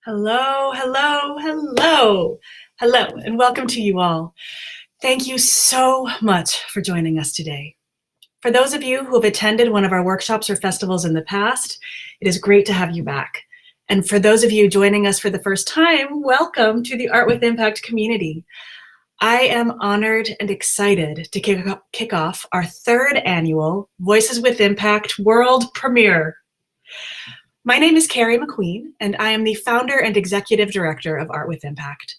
Hello, hello, hello. Hello, and welcome to you all. Thank you so much for joining us today. For those of you who have attended one of our workshops or festivals in the past, it is great to have you back. And for those of you joining us for the first time, welcome to the Art with Impact community. I am honored and excited to kick off our third annual Voices with Impact world premiere. My name is Carrie McQueen, and I am the founder and executive director of Art with Impact.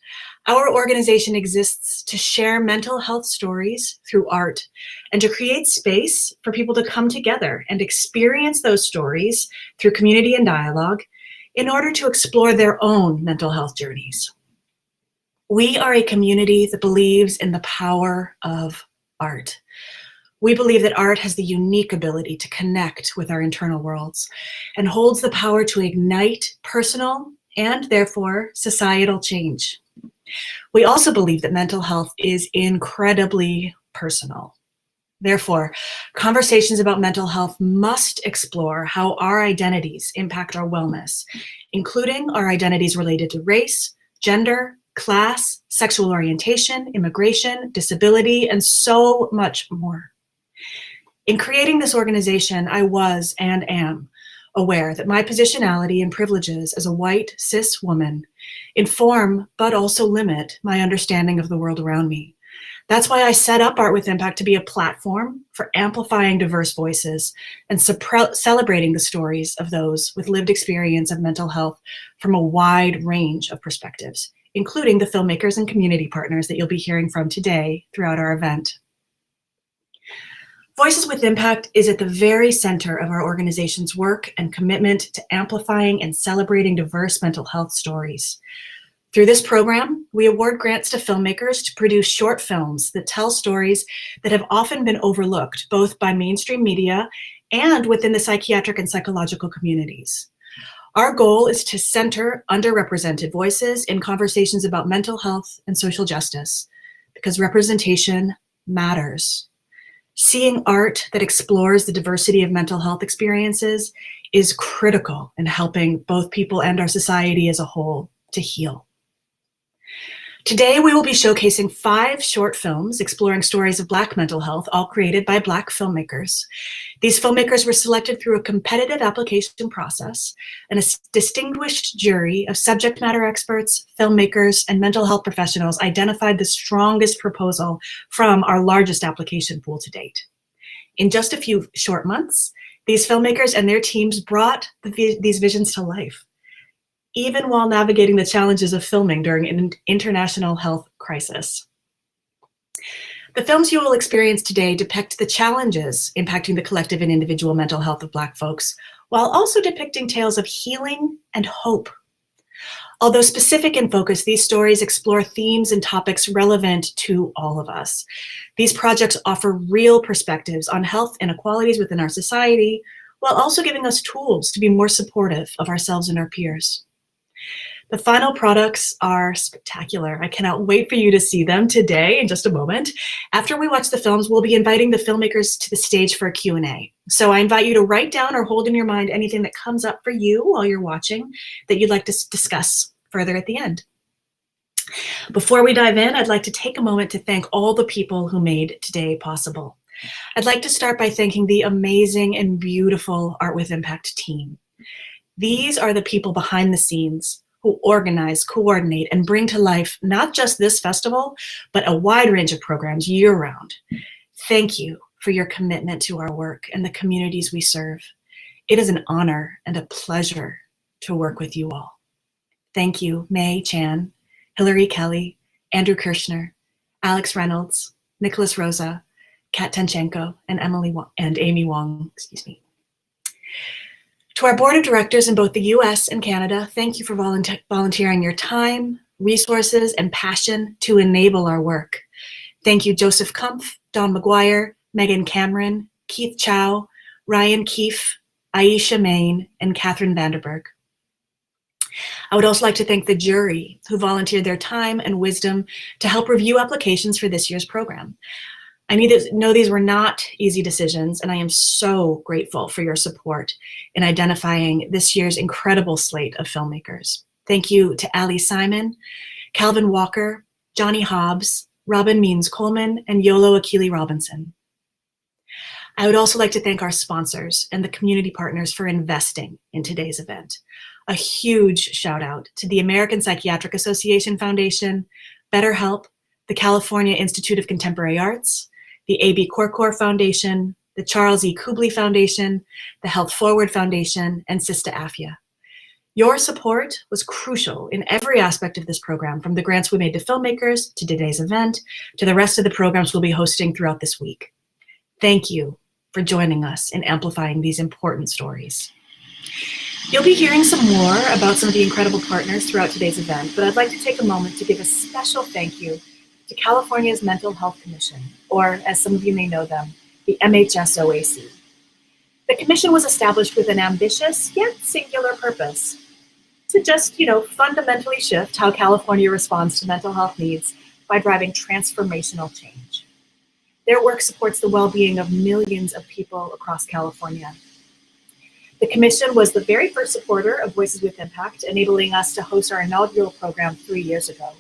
Our organization exists to share mental health stories through art and to create space for people to come together and experience those stories through community and dialogue in order to explore their own mental health journeys. We are a community that believes in the power of art. We believe that art has the unique ability to connect with our internal worlds and holds the power to ignite personal and therefore societal change. We also believe that mental health is incredibly personal. Therefore, conversations about mental health must explore how our identities impact our wellness, including our identities related to race, gender, class, sexual orientation, immigration, disability, and so much more. In creating this organization, I was and am aware that my positionality and privileges as a white, cis woman inform but also limit my understanding of the world around me. That's why I set up Art with Impact to be a platform for amplifying diverse voices and celebrating the stories of those with lived experience of mental health from a wide range of perspectives, including the filmmakers and community partners that you'll be hearing from today throughout our event. Voices with Impact is at the very center of our organization's work and commitment to amplifying and celebrating diverse mental health stories. Through this program, we award grants to filmmakers to produce short films that tell stories that have often been overlooked, both by mainstream media and within the psychiatric and psychological communities. Our goal is to center underrepresented voices in conversations about mental health and social justice, because representation matters. Seeing art that explores the diversity of mental health experiences is critical in helping both people and our society as a whole to heal. Today, we will be showcasing 5 short films exploring stories of Black mental health, all created by Black filmmakers. These filmmakers were selected through a competitive application process, and a distinguished jury of subject matter experts, filmmakers, and mental health professionals identified the strongest proposal from our largest application pool to date. In just a few short months, these filmmakers and their teams brought these visions to life, even while navigating the challenges of filming during an international health crisis. The films you will experience today depict the challenges impacting the collective and individual mental health of Black folks, while also depicting tales of healing and hope. Although specific in focus, these stories explore themes and topics relevant to all of us. These projects offer real perspectives on health inequalities within our society, while also giving us tools to be more supportive of ourselves and our peers. The final products are spectacular. I cannot wait for you to see them today in just a moment. After we watch the films, we'll be inviting the filmmakers to the stage for a Q&A. So I invite you to write down or hold in your mind anything that comes up for you while you're watching that you'd like to discuss further at the end. Before we dive in, I'd like to take a moment to thank all the people who made today possible. I'd like to start by thanking the amazing and beautiful Art with Impact team. These are the people behind the scenes who organize, coordinate, and bring to life not just this festival, but a wide range of programs year-round. Thank you for your commitment to our work and the communities we serve. It is an honor and a pleasure to work with you all. Thank you, May Chan, Hillary Kelly, Andrew Kirshner, Alex Reynolds, Nicholas Rosa, Kat Tanchenko, and Amy Wong, excuse me. To our board of directors in both the US and Canada, thank you for volunteering your time, resources, and passion to enable our work. Thank you, Joseph Kumpf, Don McGuire, Megan Cameron, Keith Chow, Ryan Keefe, Aisha Main, and Catherine Vanderberg. I would also like to thank the jury who volunteered their time and wisdom to help review applications for this year's program. I know these were not easy decisions, and I am so grateful for your support in identifying this year's incredible slate of filmmakers. Thank you to Ali Simon, Calvin Walker, Johnny Hobbs, Robin Means-Coleman, and Yolo Akili Robinson. I would also like to thank our sponsors and the community partners for investing in today's event. A huge shout out to the American Psychiatric Association Foundation, BetterHelp, the California Institute of Contemporary Arts, the A.B. Korkor Foundation, the Charles E. Kubly Foundation, the Health Forward Foundation, and Sista Afia. Your support was crucial in every aspect of this program, from the grants we made to filmmakers, to today's event, to the rest of the programs we'll be hosting throughout this week. Thank you for joining us in amplifying these important stories. You'll be hearing some more about some of the incredible partners throughout today's event, but I'd like to take a moment to give a special thank you to California's Mental Health Commission, or as some of you may know them, the MHSOAC. The commission was established with an ambitious yet singular purpose to just, fundamentally shift how California responds to mental health needs by driving transformational change. Their work supports the well-being of millions of people across California. The commission was the very first supporter of Voices with Impact, enabling us to host our inaugural program 3 years ago.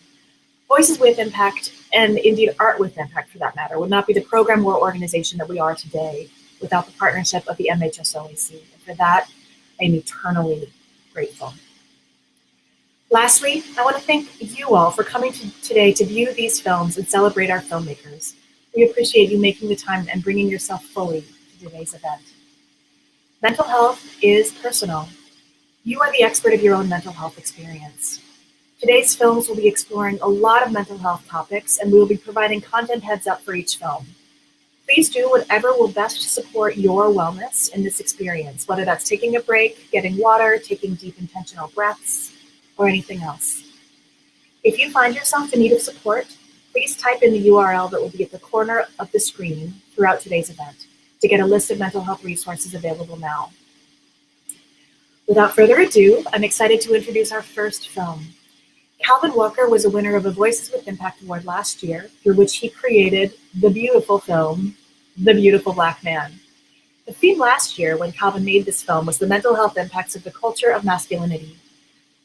Voices with Impact, and indeed Art with Impact for that matter, would not be the program or organization that we are today without the partnership of the MHSOAC. And for that, I am eternally grateful. Lastly, I want to thank you all for coming today to view these films and celebrate our filmmakers. We appreciate you making the time and bringing yourself fully to today's event. Mental health is personal. You are the expert of your own mental health experience. Today's films will be exploring a lot of mental health topics, and we will be providing content heads up for each film. Please do whatever will best support your wellness in this experience, whether that's taking a break, getting water, taking deep intentional breaths, or anything else. If you find yourself in need of support, please type in the URL that will be at the corner of the screen throughout today's event to get a list of mental health resources available now. Without further ado, I'm excited to introduce our first film. Calvin Walker was a winner of a Voices with Impact Award last year, through which he created the beautiful film, The Beautiful Black Man. The theme last year when Calvin made this film was the mental health impacts of the culture of masculinity.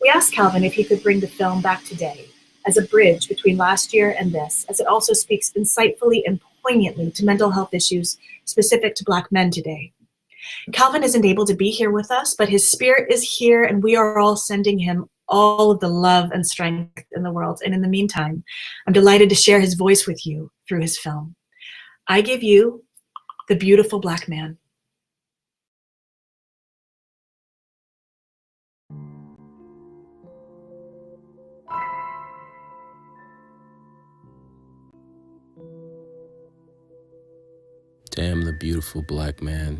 We asked Calvin if he could bring the film back today as a bridge between last year and this, as it also speaks insightfully and poignantly to mental health issues specific to Black men today. Calvin isn't able to be here with us, but his spirit is here, and we are all sending him all of the love and strength in the world. And in the meantime, I'm delighted to share his voice with you through his film. I give you The Beautiful Black Man. Damn the beautiful black man.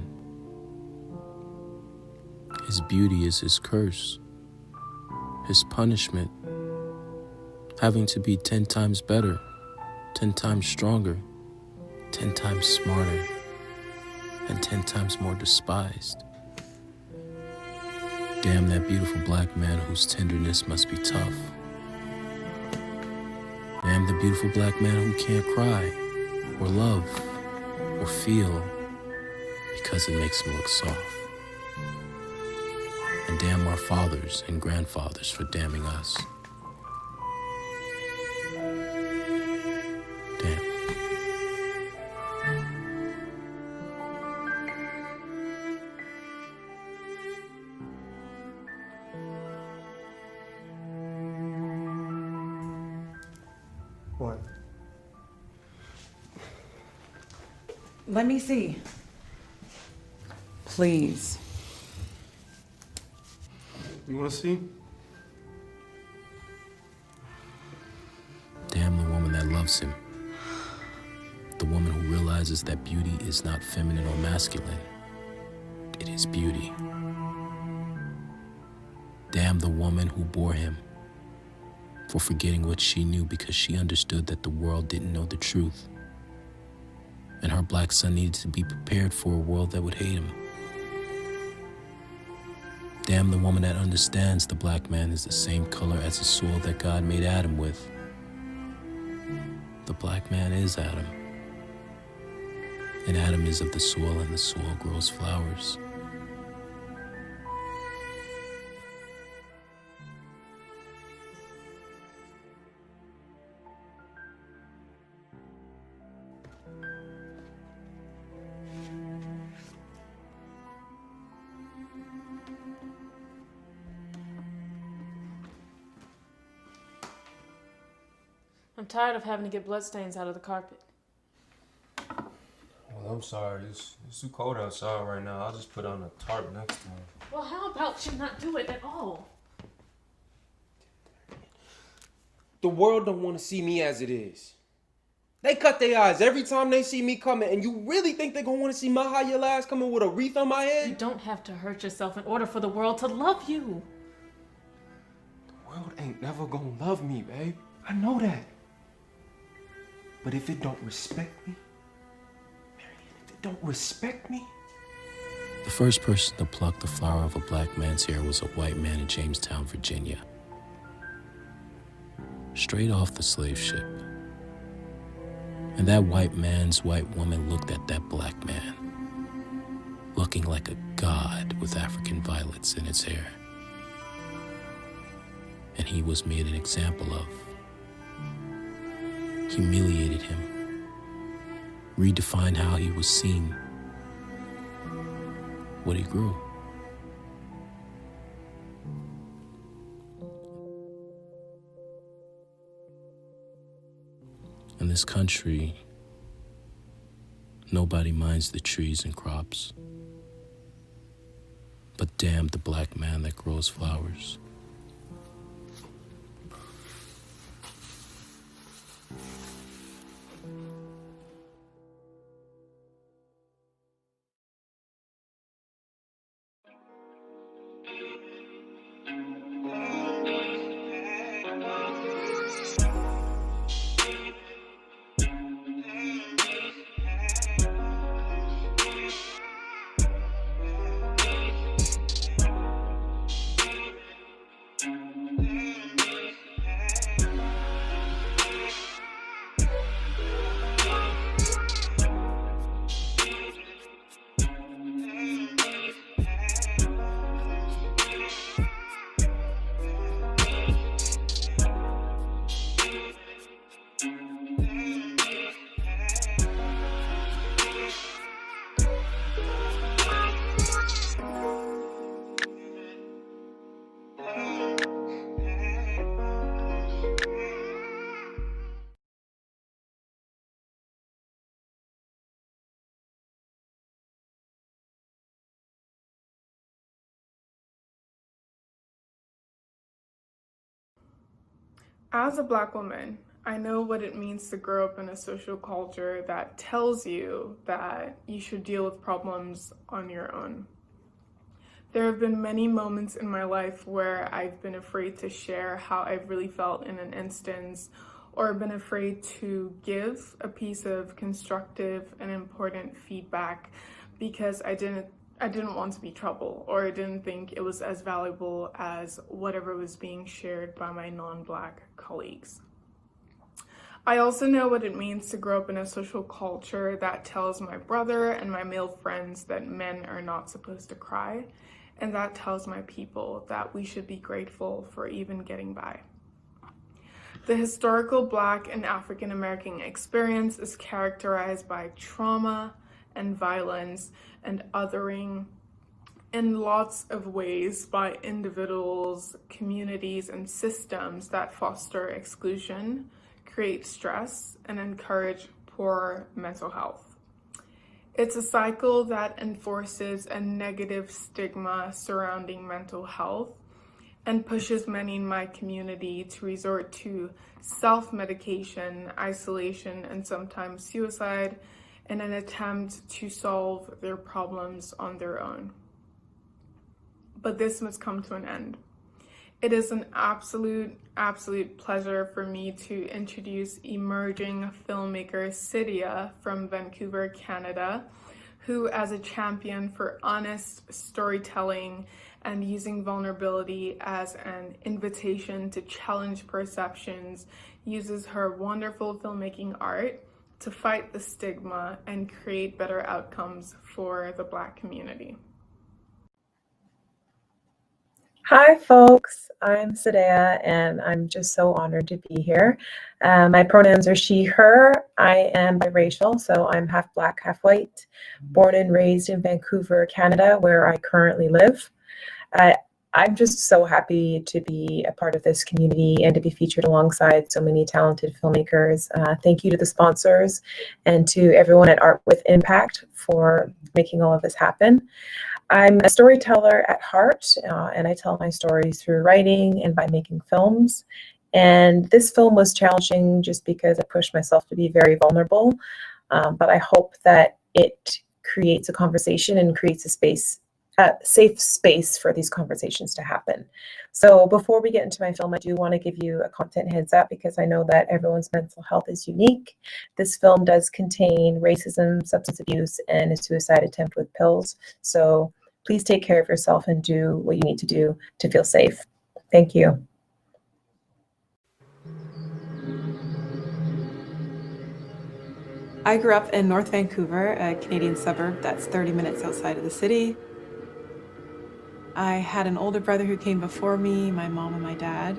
His beauty is his curse, his punishment, having to be 10 times better, 10 times stronger, 10 times smarter, and 10 times more despised. Damn that beautiful black man whose tenderness must be tough. Damn the beautiful black man who can't cry, or love, or feel, because it makes him look soft. And damn our fathers and grandfathers for damning us. Damn. What? Let me see. Please. You want to see? Damn the woman that loves him. The woman who realizes that beauty is not feminine or masculine. It is beauty. Damn the woman who bore him for forgetting what she knew because she understood that the world didn't know the truth. And her black son needed to be prepared for a world that would hate him. Damn the woman that understands the black man is the same color as the soil that God made Adam with. The black man is Adam. And Adam is of the soil, and the soil grows flowers. I'm tired of having to get bloodstains out of the carpet. Well, I'm sorry. It's too cold outside right now. I'll just put on a tarp next time. Well, how about you not do it at all? The world don't want to see me as it is. They cut their eyes every time they see me coming, and you really think they're going to want to see my high ass coming with a wreath on my head? You don't have to hurt yourself in order for the world to love you. The world ain't never going to love me, babe. I know that. But if it don't respect me, Marianne, if it don't respect me... The first person to pluck the flower of a black man's hair was a white man in Jamestown, Virginia. Straight off the slave ship. And that white man's white woman looked at that black man, looking like a god with African violets in its hair. And he was made an example of. Humiliated him, redefined how he was seen, what he grew. In this country, nobody minds the trees and crops, but damn the black man that grows flowers. As a Black woman, I know what it means to grow up in a social culture that tells you that you should deal with problems on your own. There have been many moments in my life where I've been afraid to share how I've really felt in an instance, or been afraid to give a piece of constructive and important feedback because I didn't want to be trouble, or I didn't think it was as valuable as whatever was being shared by my non-Black colleagues. I also know what it means to grow up in a social culture that tells my brother and my male friends that men are not supposed to cry, and that tells my people that we should be grateful for even getting by. The historical Black and African American experience is characterized by trauma and violence and othering in lots of ways by individuals, communities, and systems that foster exclusion, create stress, and encourage poor mental health. It's a cycle that enforces a negative stigma surrounding mental health and pushes many in my community to resort to self-medication, isolation, and sometimes suicide in an attempt to solve their problems on their own. But this must come to an end. It is an absolute pleasure for me to introduce emerging filmmaker Cydia from Vancouver, Canada, who, as a champion for honest storytelling and using vulnerability as an invitation to challenge perceptions, uses her wonderful filmmaking art to fight the stigma and create better outcomes for the Black community. Hi folks, I'm Cydia and I'm just so honored to be here. My pronouns are she, her. I am biracial, so I'm half Black, half white, born and raised in Vancouver, Canada, where I currently live. I'm just so happy to be a part of this community and to be featured alongside so many talented filmmakers. Thank you to the sponsors and to everyone at Art with Impact for making all of this happen. I'm a storyteller at heart, and I tell my stories through writing and by making films. And this film was challenging just because I pushed myself to be very vulnerable, but I hope that it creates a conversation and creates a safe space for these conversations to happen. So before we get into my film, I do want to give you a content heads up because I know that everyone's mental health is unique. This film does contain racism, substance abuse, and a suicide attempt with pills. So please take care of yourself and do what you need to do to feel safe. Thank you. I grew up in North Vancouver, a Canadian suburb that's 30 minutes outside of the city. I had an older brother who came before me, my mom and my dad.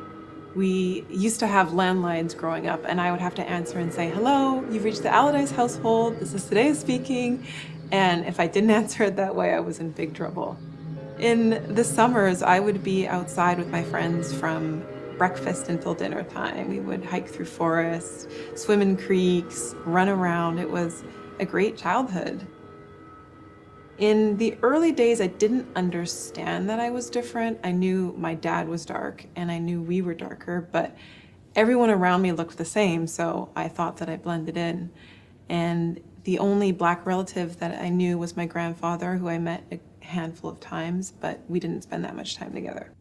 We used to have landlines growing up, and I would have to answer and say, "Hello, you've reached the Allardyce household. This is Cydia speaking." And if I didn't answer it that way, I was in big trouble. In the summers, I would be outside with my friends from breakfast until dinner time. We would hike through forests, swim in creeks, run around. It was a great childhood. In the early days, I didn't understand that I was different. I knew my dad was dark and I knew we were darker, but everyone around me looked the same, so I thought that I blended in. And the only Black relative that I knew was my grandfather, who I met a handful of times, but we didn't spend that much time together.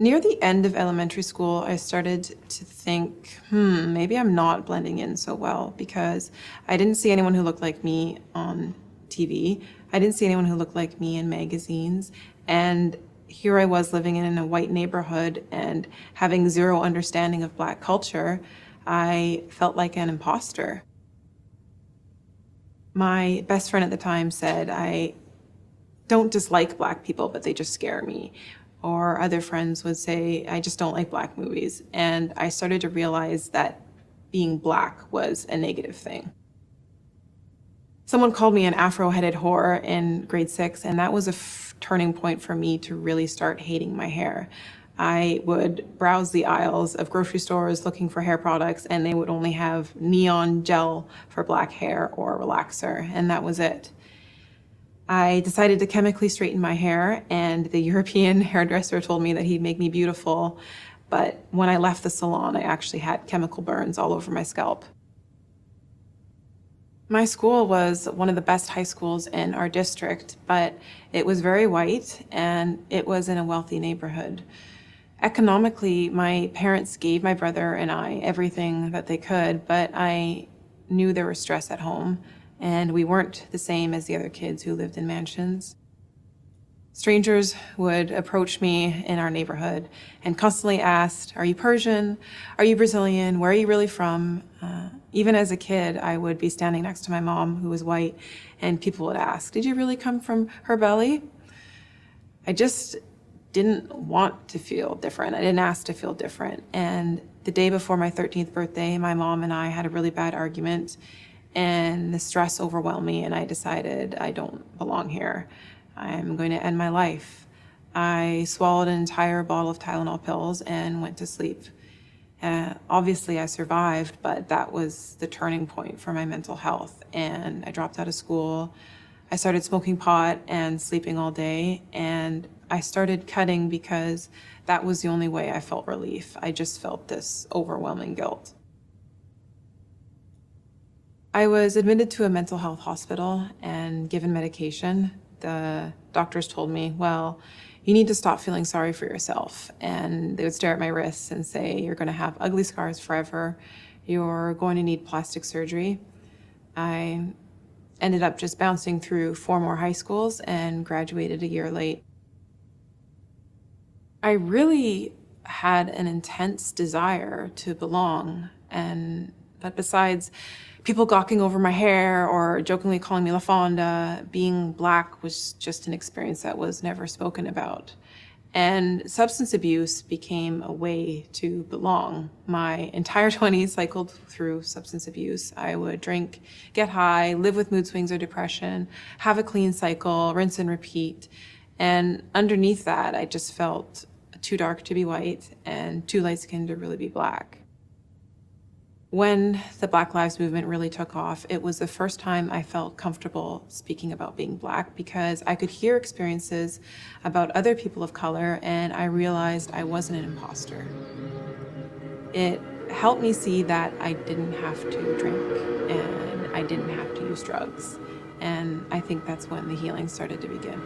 Near the end of elementary school, I started to think, maybe I'm not blending in so well, because I didn't see anyone who looked like me on TV. I didn't see anyone who looked like me in magazines. And here I was living in a white neighborhood and having zero understanding of Black culture. I felt like an imposter. My best friend at the time said, I don't dislike Black people, but they just scare me. Or other friends would say, I just don't like Black movies. And I started to realize that being Black was a negative thing. Someone called me an Afro-headed whore in grade 6, and that was a turning point for me to really start hating my hair. I would browse the aisles of grocery stores looking for hair products, and they would only have neon gel for Black hair or relaxer, and that was it. I decided to chemically straighten my hair, and the European hairdresser told me that he'd make me beautiful, But when I left the salon, I actually had chemical burns all over my scalp. My school was one of the best high schools in our district, but it was very white and it was in a wealthy neighborhood. Economically, my parents gave my brother and I everything that they could, but I knew there was stress at home, and we weren't the same as the other kids who lived in mansions. Strangers would approach me in our neighborhood and constantly asked, "Are you Persian? Are you Brazilian? Where are you really from?" Even as a kid, I would be standing next to my mom, who was white, and people would ask, "Did you really come from her belly?" I just didn't want to feel different. I didn't ask to feel different. And the day before my 13th birthday, my mom and I had a really bad argument, and the stress overwhelmed me, and I decided I don't belong here. I'm going to end my life. I swallowed an entire bottle of Tylenol pills and went to sleep. Obviously, I survived, but that was the turning point for my mental health. And I dropped out of school. I started smoking pot and sleeping all day. And I started cutting because that was the only way I felt relief. I just felt this overwhelming guilt. I was admitted to a mental health hospital and given medication. The doctors told me, "Well, you need to stop feeling sorry for yourself." And they would stare at my wrists and say, "You're going to have ugly scars forever. You're going to need plastic surgery." I ended up just bouncing through 4 more high schools and graduated a year late. I really had an intense desire to belong, but besides people gawking over my hair or jokingly calling me La Fonda, being Black was just an experience that was never spoken about. And substance abuse became a way to belong. My entire 20s cycled through substance abuse. I would drink, get high, live with mood swings or depression, have a clean cycle, rinse and repeat. And underneath that, I just felt too dark to be white and too light-skinned to really be Black. When the Black Lives Movement really took off, it was the first time I felt comfortable speaking about being Black, because I could hear experiences about other people of color and I realized I wasn't an imposter. It helped me see that I didn't have to drink and I didn't have to use drugs. And I think that's when the healing started to begin.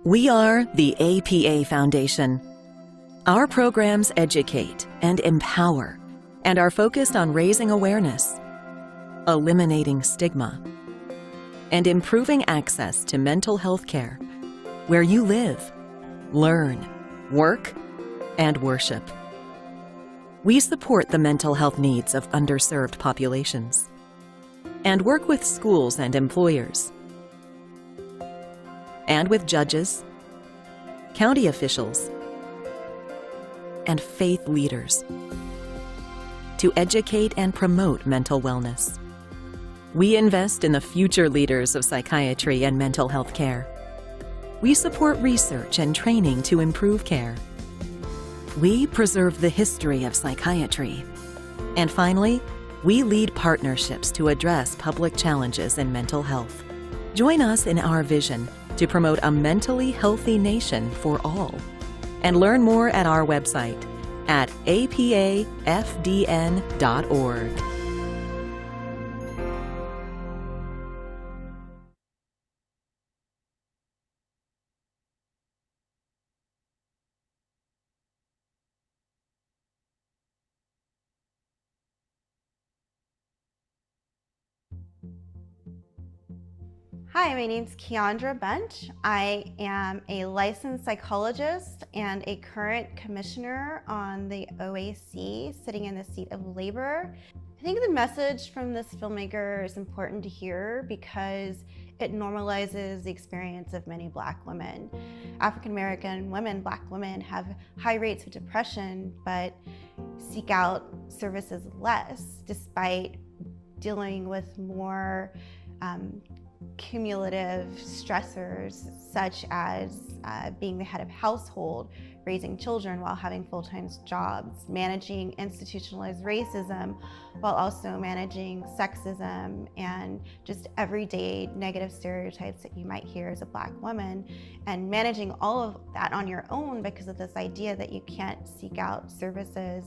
We are the APA Foundation. Our programs educate and empower and are focused on raising awareness, eliminating stigma, and improving access to mental health care where you live, learn, work, and worship. We support the mental health needs of underserved populations and work with schools and employers, and with judges, county officials, and faith leaders to educate and promote mental wellness. We invest in the future leaders of psychiatry and mental health care. We support research and training to improve care. We preserve the history of psychiatry. And finally, we lead partnerships to address public challenges in mental health. Join us in our vision to promote a mentally healthy nation for all. And learn more at our website at apafdn.org. Hi, my name's Keandra Bunch. I am a licensed psychologist and a current commissioner on the OAC, sitting in the seat of labor. I think the message from this filmmaker is important to hear because it normalizes the experience of many Black women. African American women, Black women, have high rates of depression, but seek out services less, despite dealing with more cumulative stressors, such as being the head of household, raising children while having full-time jobs, managing institutionalized racism, while also managing sexism and just everyday negative stereotypes that you might hear as a Black woman, and managing all of that on your own because of this idea that you can't seek out services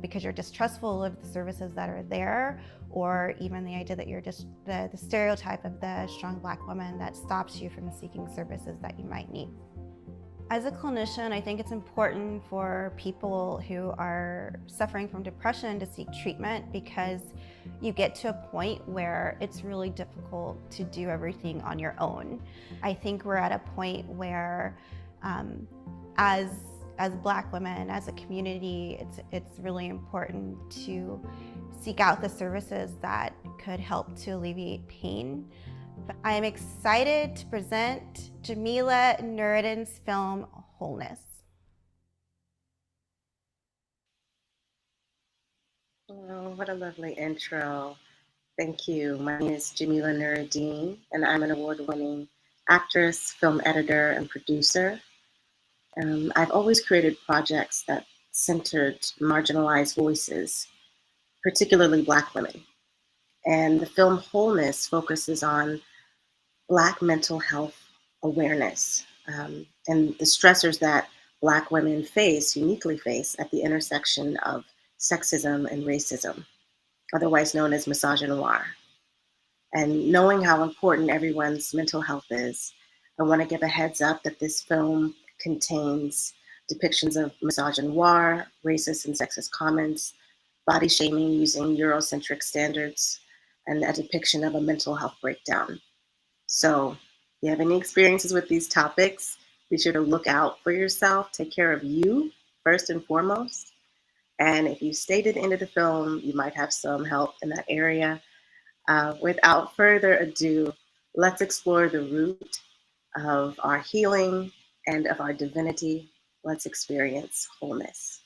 because you're distrustful of the services that are there, or even the idea that you're just the stereotype of the strong Black woman that stops you from seeking services that you might need. As a clinician, I think it's important for people who are suffering from depression to seek treatment, because you get to a point where it's really difficult to do everything on your own. I think we're at a point where as Black women, as a community, it's really important to seek out the services that could help to alleviate pain. I am excited to present Jamila Nuruddin's film, Wholeness. Oh, what a lovely intro. Thank you. My name is Jamila Nuruddin, and I'm an award-winning actress, film editor, and producer. I've always created projects that centered marginalized voices, particularly Black women. And the film Wholeness focuses on Black mental health awareness and the stressors that Black women uniquely face at the intersection of sexism and racism, otherwise known as misogynoir. And knowing how important everyone's mental health is, I want to give a heads up that this film contains depictions of misogynoir, racist and sexist comments, body shaming using Eurocentric standards, and a depiction of a mental health breakdown. So if you have any experiences with these topics, be sure to look out for yourself, take care of you first and foremost. And if you stay to the end of the film, you might have some help in that area. Without further ado, let's explore the root of our healing and of our divinity. Let's experience wholeness.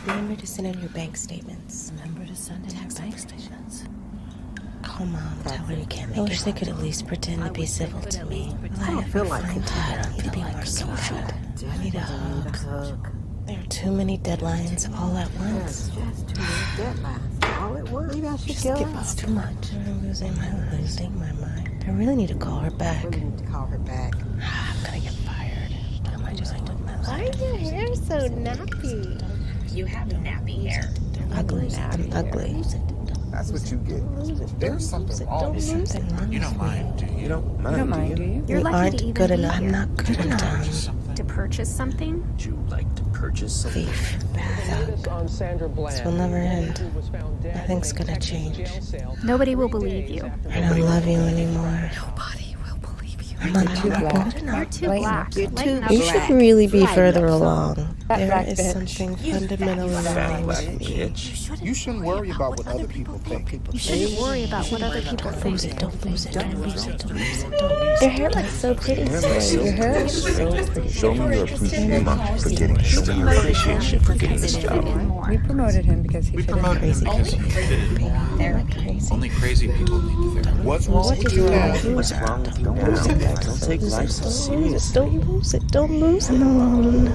Remember to send in your bank statements. Remember to send in your bank statements. Call Mom, tell her you can't make it. I wish they could at least pretend to be civil to me. I don't feel like it. I need to be more social. I need a hug. There are too many deadlines all at once. Just too many deadlines all at once. Maybe I should Just go. give up too much. I'm losing my mind. I really need to call her back. I really need to call her back. I'm gonna get fired. What am I just doing that? Why is your hair so nappy? You have nappy hair. Ugly. I'm ugly. That's what you get. There's something wrong. There's something wrong. You don't mind, do you? You don't mind, do you? You're lucky to even good enough. I'm not good enough. To purchase something? Would you like to purchase something? Thief. This will never end. Nothing's gonna change. Nobody will believe you. I don't love you anymore. Nobody will believe you. I'm not too black. You're too black. You're too black. You should really be further along. There black is bitch. something fundamentally wrong with me. You shouldn't worry about what other people think. You shouldn't worry about what other people think. Don't lose it. Your hair looks so pretty. Your hair looks so pretty. Show me your appreciation for getting. Show me your appreciation for getting this job. We promoted him because he fit in. Crazy people. They're crazy. Only crazy people need therapy. What's wrong with you now? What's wrong with you now? Don't take life so seriously. Don't lose it. Don't lose it. Mom.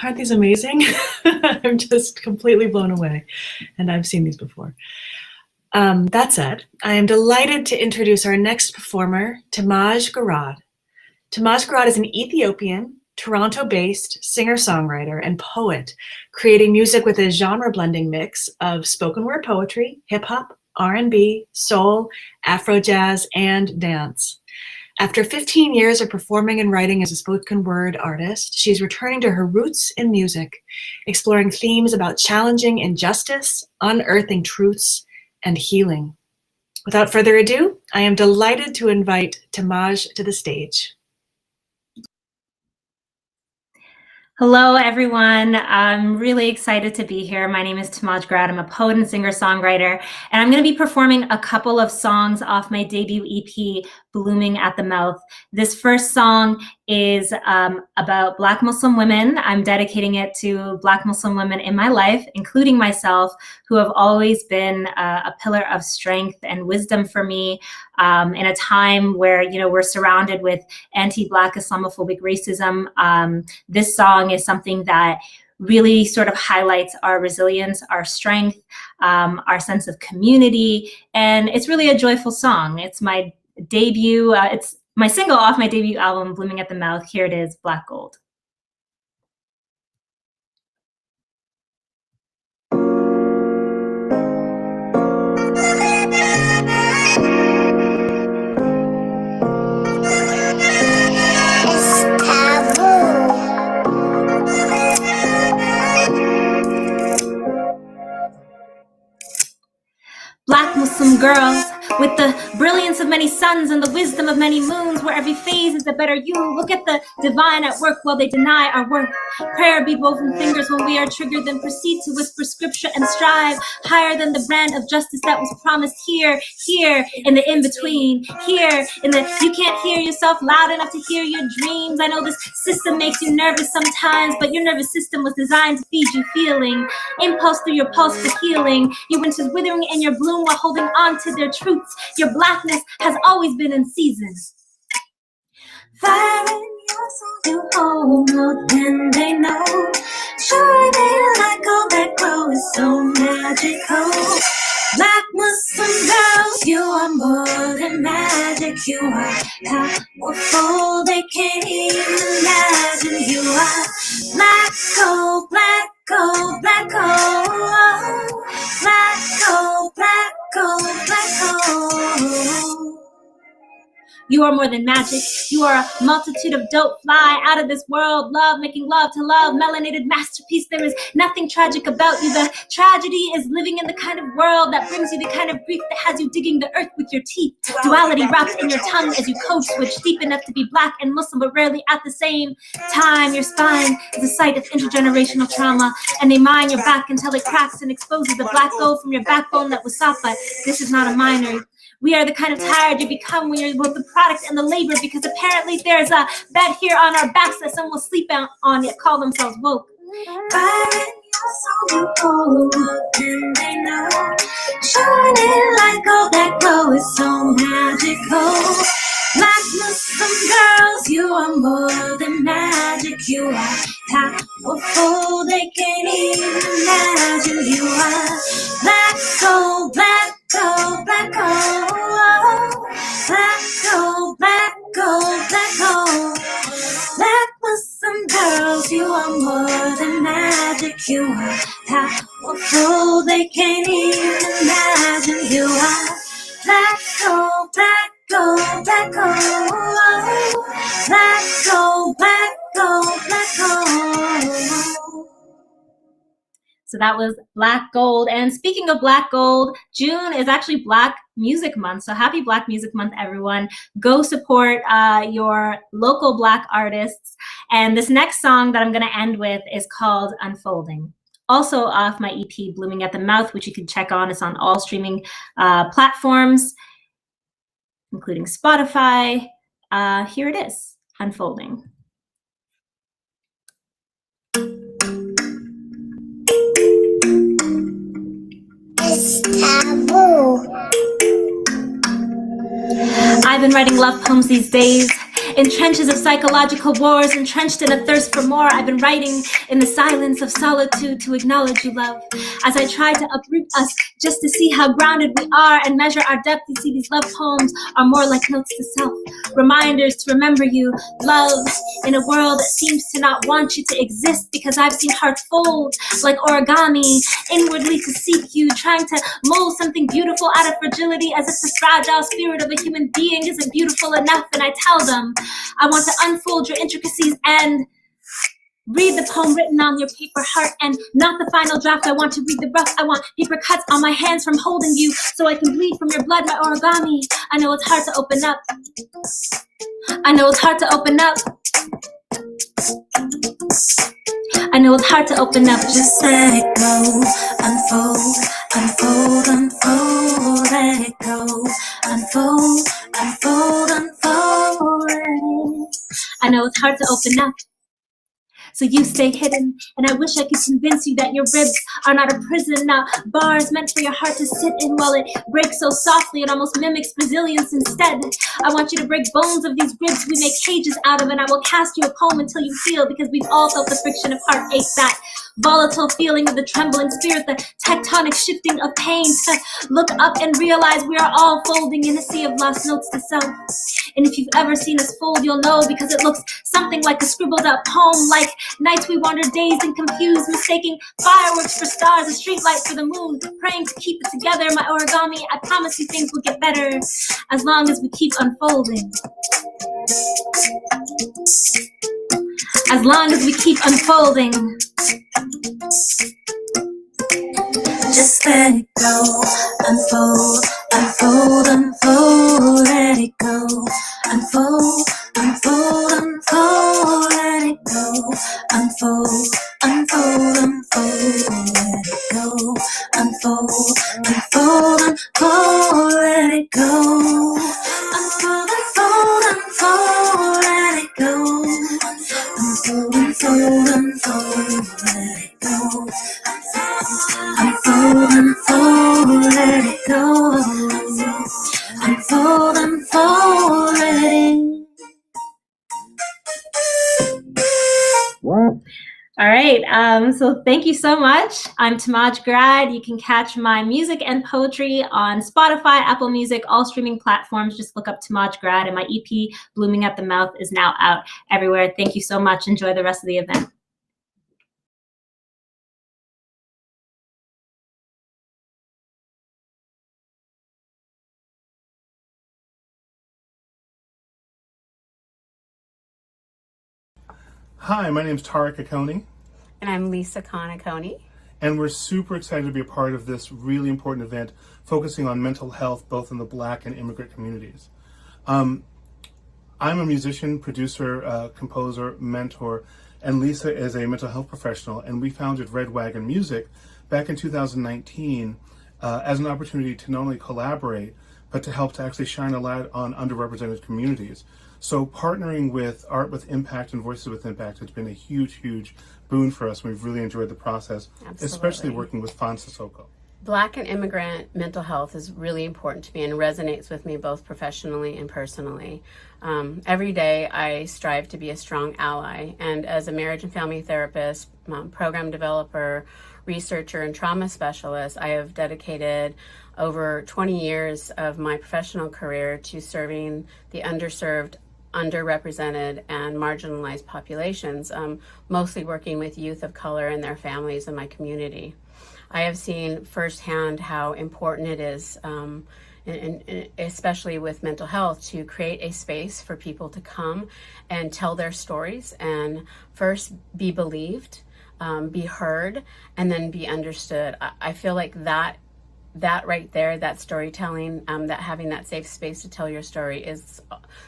aren't these amazing? I'm just completely blown away, and I've seen these before. That said, I am delighted to introduce our next performer, Timaj Garad. Timaj Garad is an Ethiopian, Toronto-based singer-songwriter and poet, creating music with a genre-blending mix of spoken word poetry, hip-hop, R&B, soul, Afro-jazz, and dance. After 15 years of performing and writing as a spoken word artist, she's returning to her roots in music, exploring themes about challenging injustice, unearthing truths, and healing. Without further ado, I am delighted to invite Timaj to the stage. Hello, everyone. I'm really excited to be here. My name is Timaj Garad. I'm a poet and singer-songwriter, and I'm going to be performing a couple of songs off my debut EP, Blooming at the Mouth. This first song is about Black Muslim women. I'm dedicating it to Black Muslim women in my life, including myself, who have always been a pillar of strength and wisdom for me in a time where, you know, we're surrounded with anti-Black Islamophobic racism. This song is something that really sort of highlights our resilience, our strength, our sense of community, and it's really a joyful song. It's my debut, it's my single off my debut album, Blooming at the Mouth. Here it is, Black Gold. Black Muslim girls with the brilliance of many suns and the wisdom of many moons, where every phase is a better you. Look at the divine at work while they deny our worth. Prayer be woven fingers when we are triggered, then proceed to whisper scripture and strive higher than the brand of justice that was promised here in the in-between, here in the you can't hear yourself loud enough to hear your dreams. I know this system makes you nervous sometimes, but your nervous system was designed to feed you feeling. Impulse through your pulse for healing. Your winter's withering in your bloom while holding on to their truths. Your blackness has always been in season. Fire in your soul, you hold more than they know. Shining like gold that glow is so magical. Black Muslim girls, you are more than magic. You are powerful, they can't even imagine. You are black gold, black gold, black gold. Black gold, black gold, black gold. You are more than magic. You are a multitude of dope fly out of this world. Love, making love to love, melanated masterpiece. There is nothing tragic about you. The tragedy is living in the kind of world that brings you the kind of grief that has you digging the earth with your teeth. Duality wrapped in your tongue as you code switch, deep enough to be Black and Muslim, but rarely at the same time. Your spine is a site of intergenerational trauma, and they mine your back until it cracks and exposes the black gold from your backbone that was soft. But this is not a minor. We are the kind of tired you become when you're both the product and the labor, because apparently there's a bed here on our backs that someone will sleep on yet call themselves woke. Fire in your soul, you hold up and they know. Shining like gold, that glow is so magical. Black Muslim girls, you are more than magic. You are powerful, they can't even imagine. You are black gold, black gold, black gold. Black gold, black gold, black gold. Black Muslim girls, you are more than magic. You are powerful, they can't even imagine. You are black gold, black gold, black gold. Black gold, black gold, black gold. So that was Black Gold. And speaking of Black Gold, June is actually Black Music Month. So happy Black Music Month, everyone. Go support your local Black artists. And this next song that I'm going to end with is called Unfolding. Also off my EP, Blooming at the Mouth, which you can check on. It's on all streaming platforms, including Spotify. Here it is, Unfolding. It's taboo. I've been writing love poems these days, In trenches of psychological wars, entrenched in a thirst for more, I've been writing in the silence of solitude to acknowledge you, love. As I try to uproot us just to see how grounded we are and measure our depth, you see these love poems are more like notes to self, reminders to remember you, love, in a world that seems to not want you to exist, because I've seen hearts fold like origami, inwardly to seek you, trying to mold something beautiful out of fragility, as if the fragile spirit of a human being isn't beautiful enough. And I tell them, I want to unfold your intricacies and read the poem written on your paper heart, and not the final draft. I want to read the rough. I want paper cuts on my hands from holding you, so I can bleed from your blood, my origami. I know it's hard to open up. I know it's hard to open up. I know it's hard to open up. Just let it go. Unfold, unfold, unfold. Let it go. Unfold, unfold, unfold. Let it. I know it's hard to open up, so you stay hidden. And I wish I could convince you that your ribs are not a prison, not bars meant for your heart to sit in, while it breaks so softly it almost mimics resilience instead. I want you to break bones of these ribs we make cages out of, and I will cast you a poem until you feel, because we've all felt the friction of heartache, that volatile feeling of the trembling spirit, the tectonic shifting of pain, to look up and realize we are all folding in a sea of lost notes to self. And if you've ever seen us fold, you'll know, because it looks something like a scribbled out poem, like nights we wander dazed and confused, mistaking fireworks for stars, a street light for the moon, praying to keep it together. My origami, I promise you things will get better as long as we keep unfolding. As long as we keep unfolding. Just let it go. Unfold, unfold, unfold. Let it go. Unfold, unfold, unfold. Let it go. Unfold, unfold, unfold. Let it go. Unfold, unfold, unfold. Let it go. Unfold, unfold, unfold. Let it go. Unfold, unfold, unfold. Let it go. Unfold, unfold, let it go. Unfold, unfold, let it. All right, so thank you so much. I'm Tamaj Grad. You can catch my music and poetry on Spotify, Apple Music, all streaming platforms. Just look up Tamaj Grad, and my EP, Blooming at the Mouth, is now out everywhere. Thank you so much. Enjoy the rest of the event. Hi, my name is Tariq Akoni. And I'm Lisa Conaconi. And we're super excited to be a part of this really important event focusing on mental health, both in the Black and immigrant communities. I'm a musician, producer, composer, mentor, and Lisa is a mental health professional, and we founded Red Wagon Music back in 2019 as an opportunity to not only collaborate, but to help to actually shine a light on underrepresented communities. So partnering with Art with Impact and Voices with Impact has been a huge, huge boon for us. We've really enjoyed the process, especially working with Fon Sissoko. Black and immigrant mental health is really important to me and resonates with me both professionally and personally. Every day I strive to be a strong ally, and as a marriage and family therapist, program developer, researcher, and trauma specialist, I have dedicated over 20 years of my professional career to serving the underserved, underrepresented, and marginalized populations, mostly working with youth of color and their families in my community. I have seen firsthand how important it is, especially with mental health, to create a space for people to come and tell their stories and first be believed, be heard, and then be understood. I feel like that right there, that storytelling, that having that safe space to tell your story is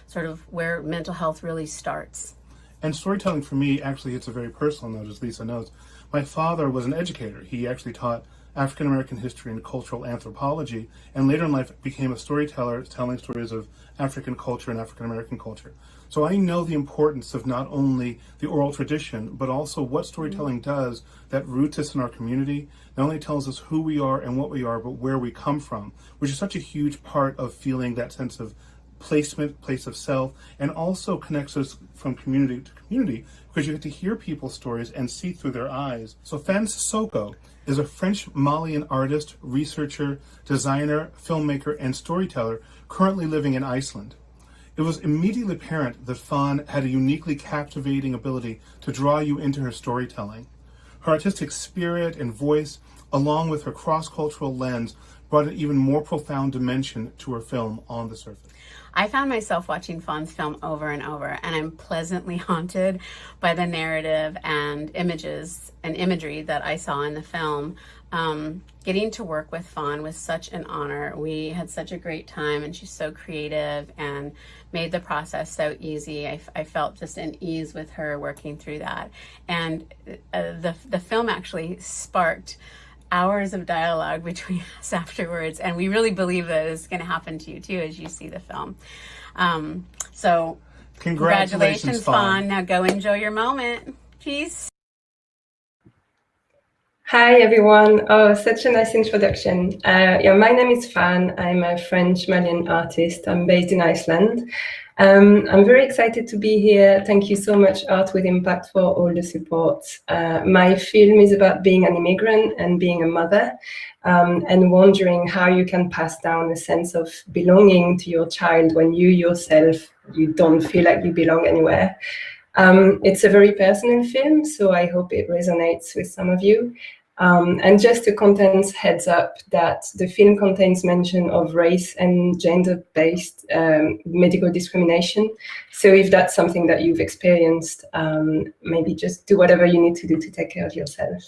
sort of where mental health really starts. And storytelling for me actually hits a very personal note, as Lisa knows. My father was an educator. He actually taught African American history and cultural anthropology, and later in life became a storyteller, telling stories of African culture and African American culture. So I know the importance of not only the oral tradition, but also what storytelling does that roots us in our community, not only tells us who we are and what we are, but where we come from, which is such a huge part of feeling that sense of placement, place of self, and also connects us from community to community because you get to hear people's stories and see through their eyes. So Fan Sissoko is a French Malian artist, researcher, designer, filmmaker, and storyteller currently living in Iceland. It was immediately apparent that Fan had a uniquely captivating ability to draw you into her storytelling. Her artistic spirit and voice, along with her cross-cultural lens, brought an even more profound dimension to her film On the Surface. I found myself watching Fan's film over and over, and I'm pleasantly haunted by the narrative and images and imagery that I saw in the film. Getting to work with Fan was such an honor. We had such a great time, and she's so creative and made the process so easy. I felt just an ease with her working through that. And the film actually sparked hours of dialogue between us afterwards, and we really believe that it's going to happen to you too as you see the film. So congratulations, Fan. Now go enjoy your moment. Peace. Hi everyone. Oh, such a nice introduction. Yeah, my name is Fan. I'm a French Malian artist. I'm based in Iceland. I'm very excited to be here. Thank you so much, Art with Impact, for all the support. My film is about being an immigrant and being a mother, and wondering how you can pass down a sense of belonging to your child when you yourself, you don't feel like you belong anywhere. It's a very personal film, so I hope it resonates with some of you. And just a contents heads up that the film contains mention of race and gender-based medical discrimination. So if that's something that you've experienced, maybe just do whatever you need to do to take care of yourself.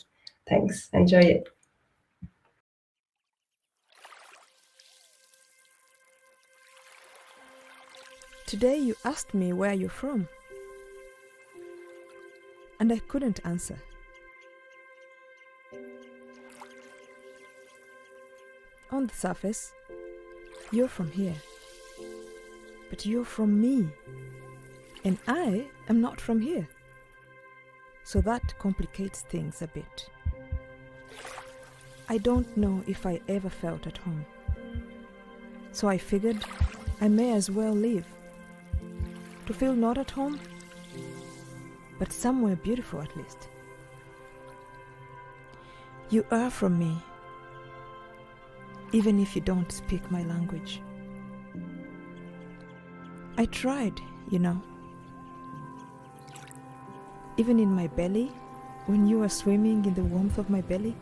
Thanks. Enjoy it. Today you asked me where you're from, and I couldn't answer. On the surface, you're from here, but you're from me, and I am not from here. So that complicates things a bit. I don't know if I ever felt at home, so I figured I may as well leave, to feel not at home, but somewhere beautiful at least. You are from me, even if you don't speak my language. I tried, you know. Even in my belly, when you were swimming in the warmth of my belly,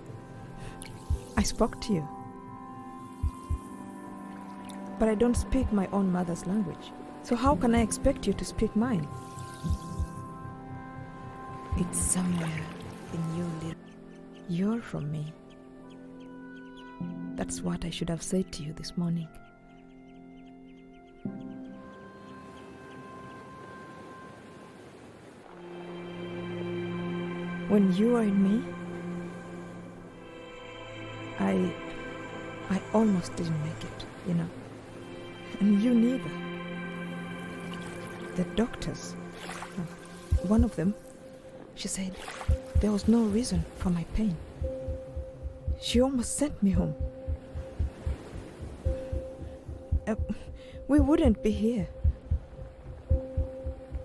I spoke to you. But I don't speak my own mother's language, so how can I expect you to speak mine? It's somewhere in your little... You're from me. That's what I should have said to you this morning. When you are in me, I almost didn't make it, you know. And you neither. The doctors, one of them, she said there was no reason for my pain. She almost sent me home. We wouldn't be here.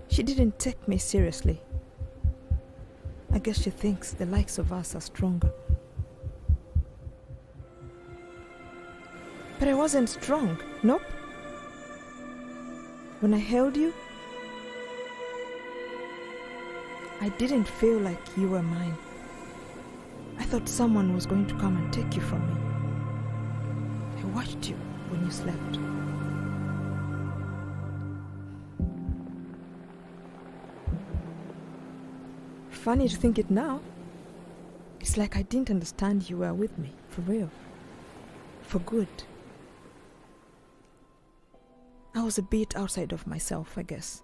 She didn't take me seriously. I guess she thinks the likes of us are stronger. But I wasn't strong, nope. When I held you, I didn't feel like you were mine. I thought someone was going to come and take you from me. I watched you when you slept. Funny to think it now. It's like I didn't understand you were with me, for real. For good. I was a bit outside of myself, I guess.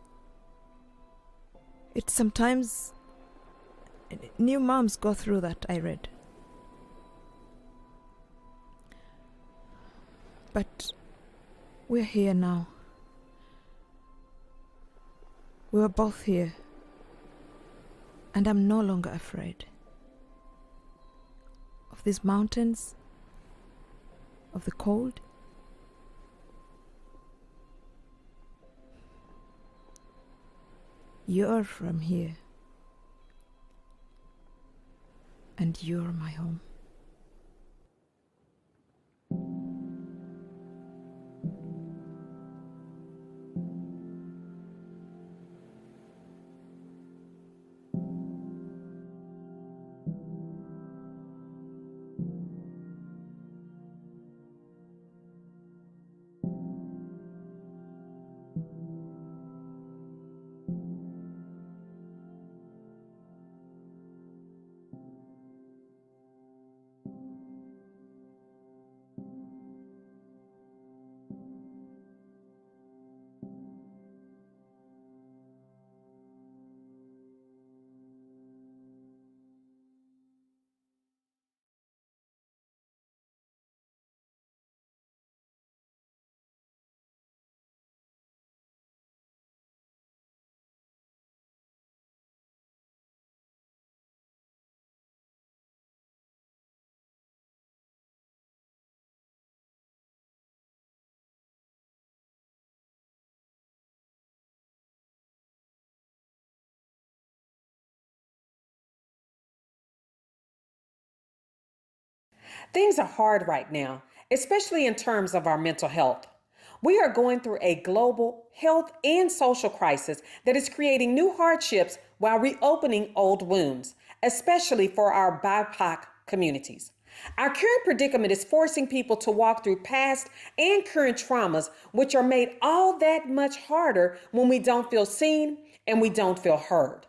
It's sometimes... New moms go through that, I read. But we're here now. We were both here. And I'm no longer afraid. Of these mountains, of the cold, You're from here. And you're my home. Things are hard right now, especially in terms of our mental health. We are going through a global health and social crisis that is creating new hardships while reopening old wounds, especially for our BIPOC communities. Our current predicament is forcing people to walk through past and current traumas, which are made all that much harder when we don't feel seen and we don't feel heard.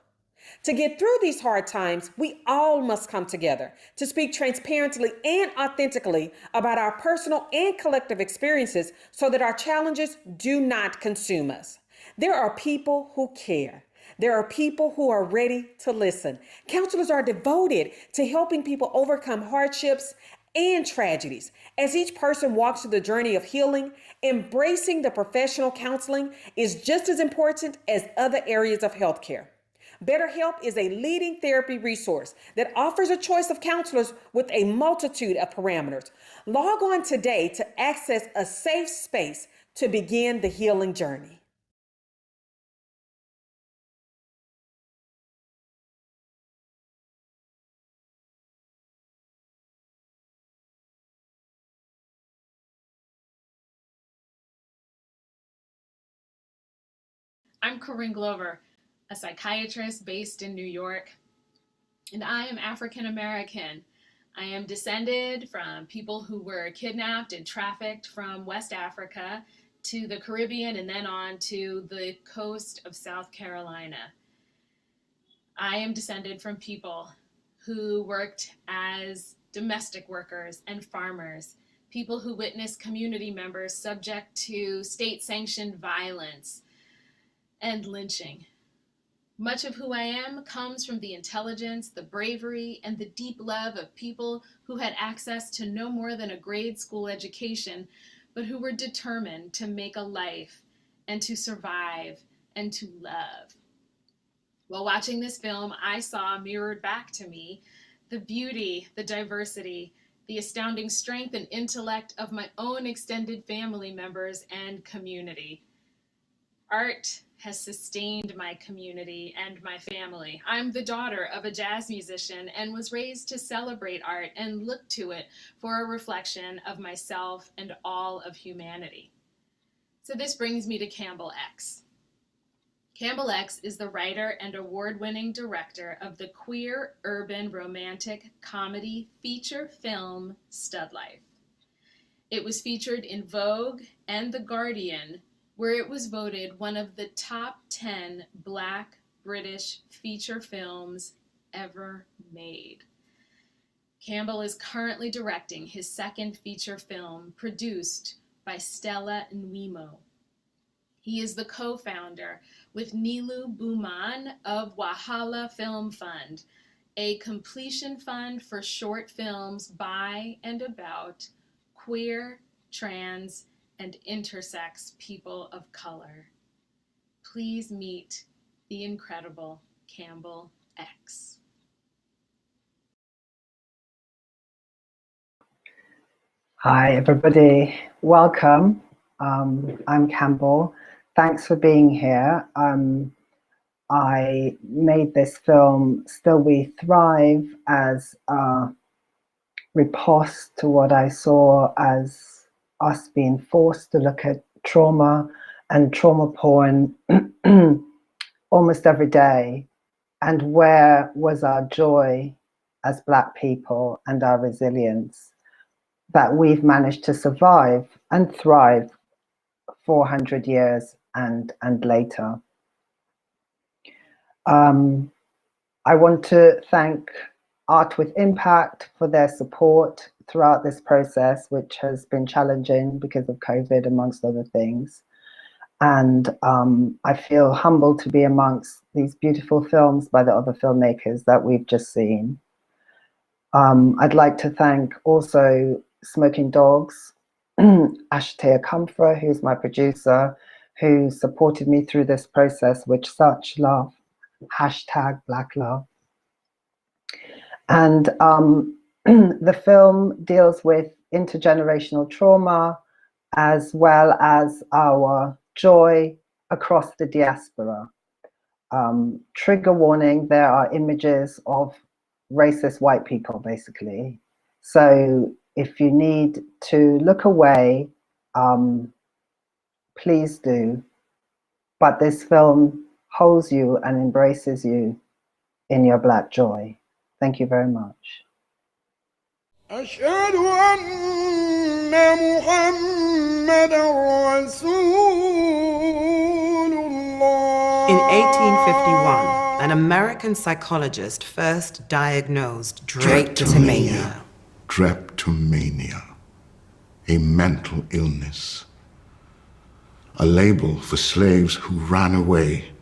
To get through these hard times, we all must come together to speak transparently and authentically about our personal and collective experiences so that our challenges do not consume us. There are people who care. There are people who are ready to listen. Counselors are devoted to helping people overcome hardships and tragedies. As each person walks through the journey of healing, embracing the professional counseling is just as important as other areas of healthcare. BetterHelp is a leading therapy resource that offers a choice of counselors with a multitude of parameters. Log on today to access a safe space to begin the healing journey. I'm Corinne Glover, a psychiatrist based in New York, and I am African American. I am descended from people who were kidnapped and trafficked from West Africa to the Caribbean and then on to the coast of South Carolina. I am descended from people who worked as domestic workers and farmers, people who witnessed community members subject to state-sanctioned violence and lynching. Much of who I am comes from the intelligence, the bravery, and the deep love of people who had access to no more than a grade school education, but who were determined to make a life and to survive and to love. While watching this film, I saw mirrored back to me the beauty, the diversity, the astounding strength and intellect of my own extended family members and community. Art has sustained my community and my family. I'm the daughter of a jazz musician and was raised to celebrate art and look to it for a reflection of myself and all of humanity. So this brings me to Campbell X. Campbell X is the writer and award-winning director of the queer urban romantic comedy feature film Stud Life. It was featured in Vogue and The Guardian, where it was voted one of the top 10 Black British feature films ever made. Campbell is currently directing his second feature film, produced by Stella Nwimo. He is the co-founder with Nilu Buman of Wahala Film Fund, a completion fund for short films by and about queer, trans, and intersex people of color. Please meet the incredible Campbell X. Hi, everybody. Welcome. I'm Campbell. Thanks for being here. I made this film, Still We Thrive, as a riposte to what I saw as us being forced to look at trauma and trauma porn almost every day. And where was our joy as Black people and our resilience that we've managed to survive and thrive 400 years and later. I want to thank Art with Impact for their support throughout this process, which has been challenging because of COVID, amongst other things. And I feel humbled to be amongst these beautiful films by the other filmmakers that we've just seen. I'd like to thank also Smoking Dogs, Ashatea Comfort, who's my producer, who supported me through this process with such love, #Black Love. And the film deals with intergenerational trauma as well as our joy across the diaspora. Trigger warning, there are images of racist white people, basically. So if you need to look away, please do. But this film holds you and embraces you in your Black joy. Thank you very much. أشهد أن محمدًا رسول الله. In 1851, an American psychologist first diagnosed drapetomania. Drapetomania, a mental illness, a label for slaves who ran away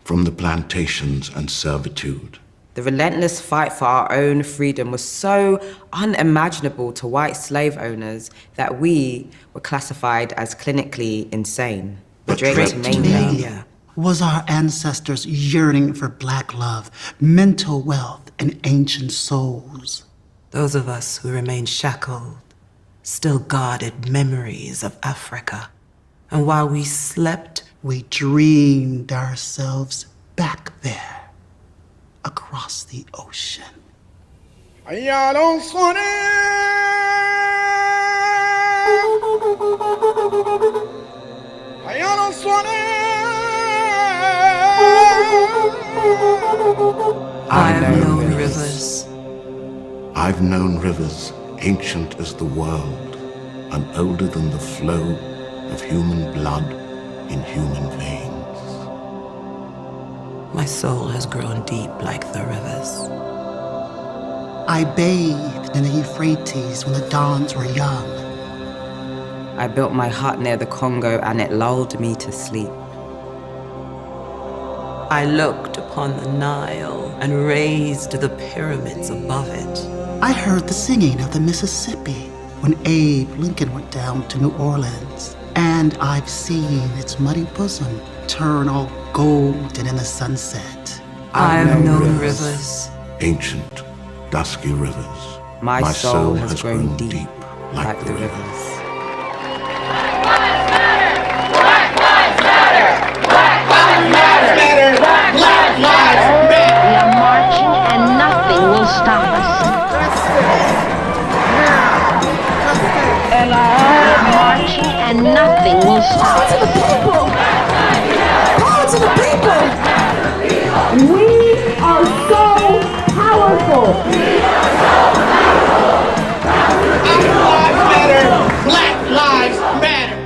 from the plantations and servitude. The relentless fight for our own freedom was so unimaginable to white slave owners that we were classified as clinically insane. Drapetomania was our ancestors' yearning for Black love, mental wealth, and ancient souls. Those of us who remained shackled still guarded memories of Africa. And while we slept, we dreamed ourselves back there, across the ocean. I've known rivers. I've known rivers ancient as the world and older than the flow of human blood in human veins. My soul has grown deep like the rivers. I bathed in the Euphrates when the dawns were young. I built my hut near the Congo and it lulled me to sleep. I looked upon the Nile and raised the pyramids above it. I heard the singing of the Mississippi when Abe Lincoln went down to New Orleans. And I've seen its muddy bosom turn all golden in the sunset. I've known rivers. Ancient, dusky rivers. My soul has grown deep like the rivers. Black lives matter! Black lives matter! Black lives matter! We are marching and nothing will stop us. We are marching and nothing will stop us. Power to the people! Power to the people! We are so powerful! Black lives matter! Black lives matter!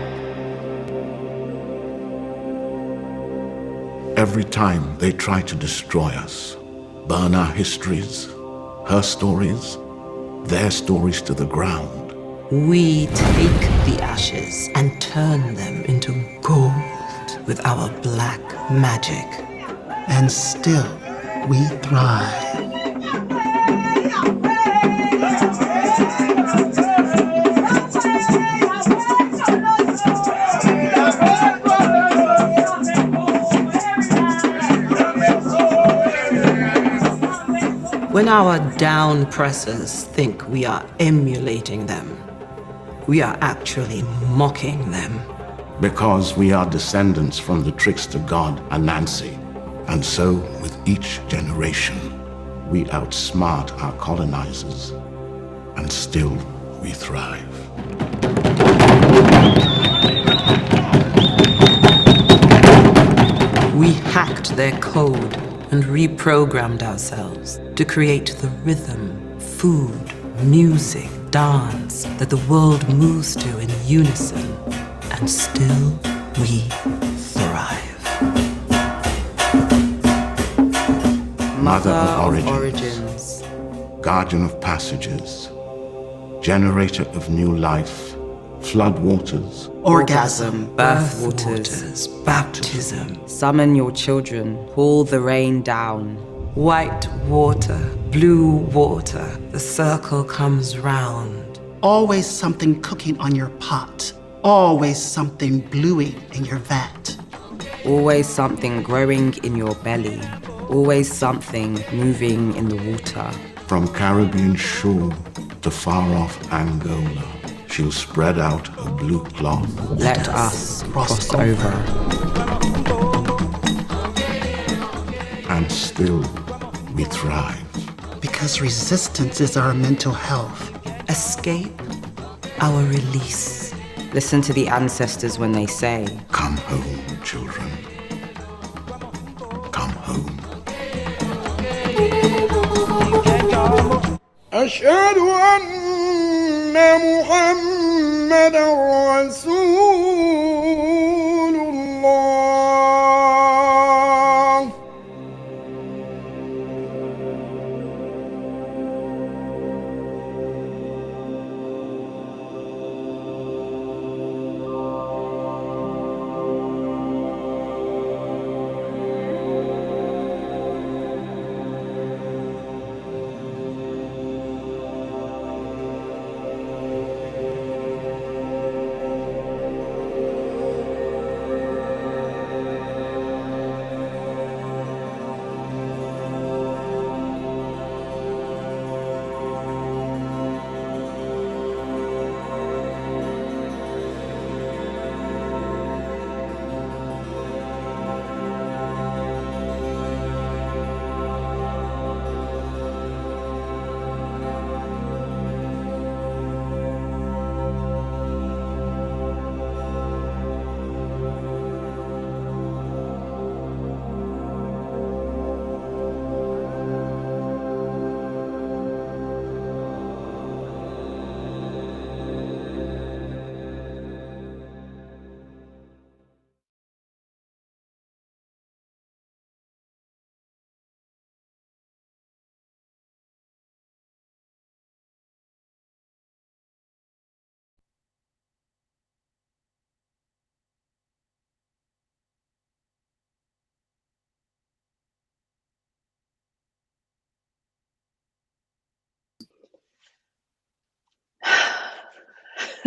Every time they try to destroy us, burn our histories, her stories, their stories to the ground, we take the ashes and turn them into gold with our black magic. And still, we thrive. When our down pressers think we are emulating them, we are actually mocking them. because we are descendants from the trickster god Anansi. And so, with each generation, we outsmart our colonizers, and still we thrive. We hacked their code and reprogrammed ourselves to create the rhythm, food, music, dance that the world moves to in unison, and still we thrive. Mother of origins, guardian of passages, generator of new life, flood waters, Orgasm, birth waters, baptism. Summon your children, haul the rain down. White water, blue water, the circle comes round. Always something cooking on your pot. Always something bluing in your vat. Always something growing in your belly. Always something moving in the water. from Caribbean shore to far-off Angola. She'll spread out her blue cloth. Let us cross over. And still we thrive. Because resistance is our mental health. Escape, our release. Listen to the ancestors when they say, "Come home, children. Come home." أشهد أن محمدا رسول الله.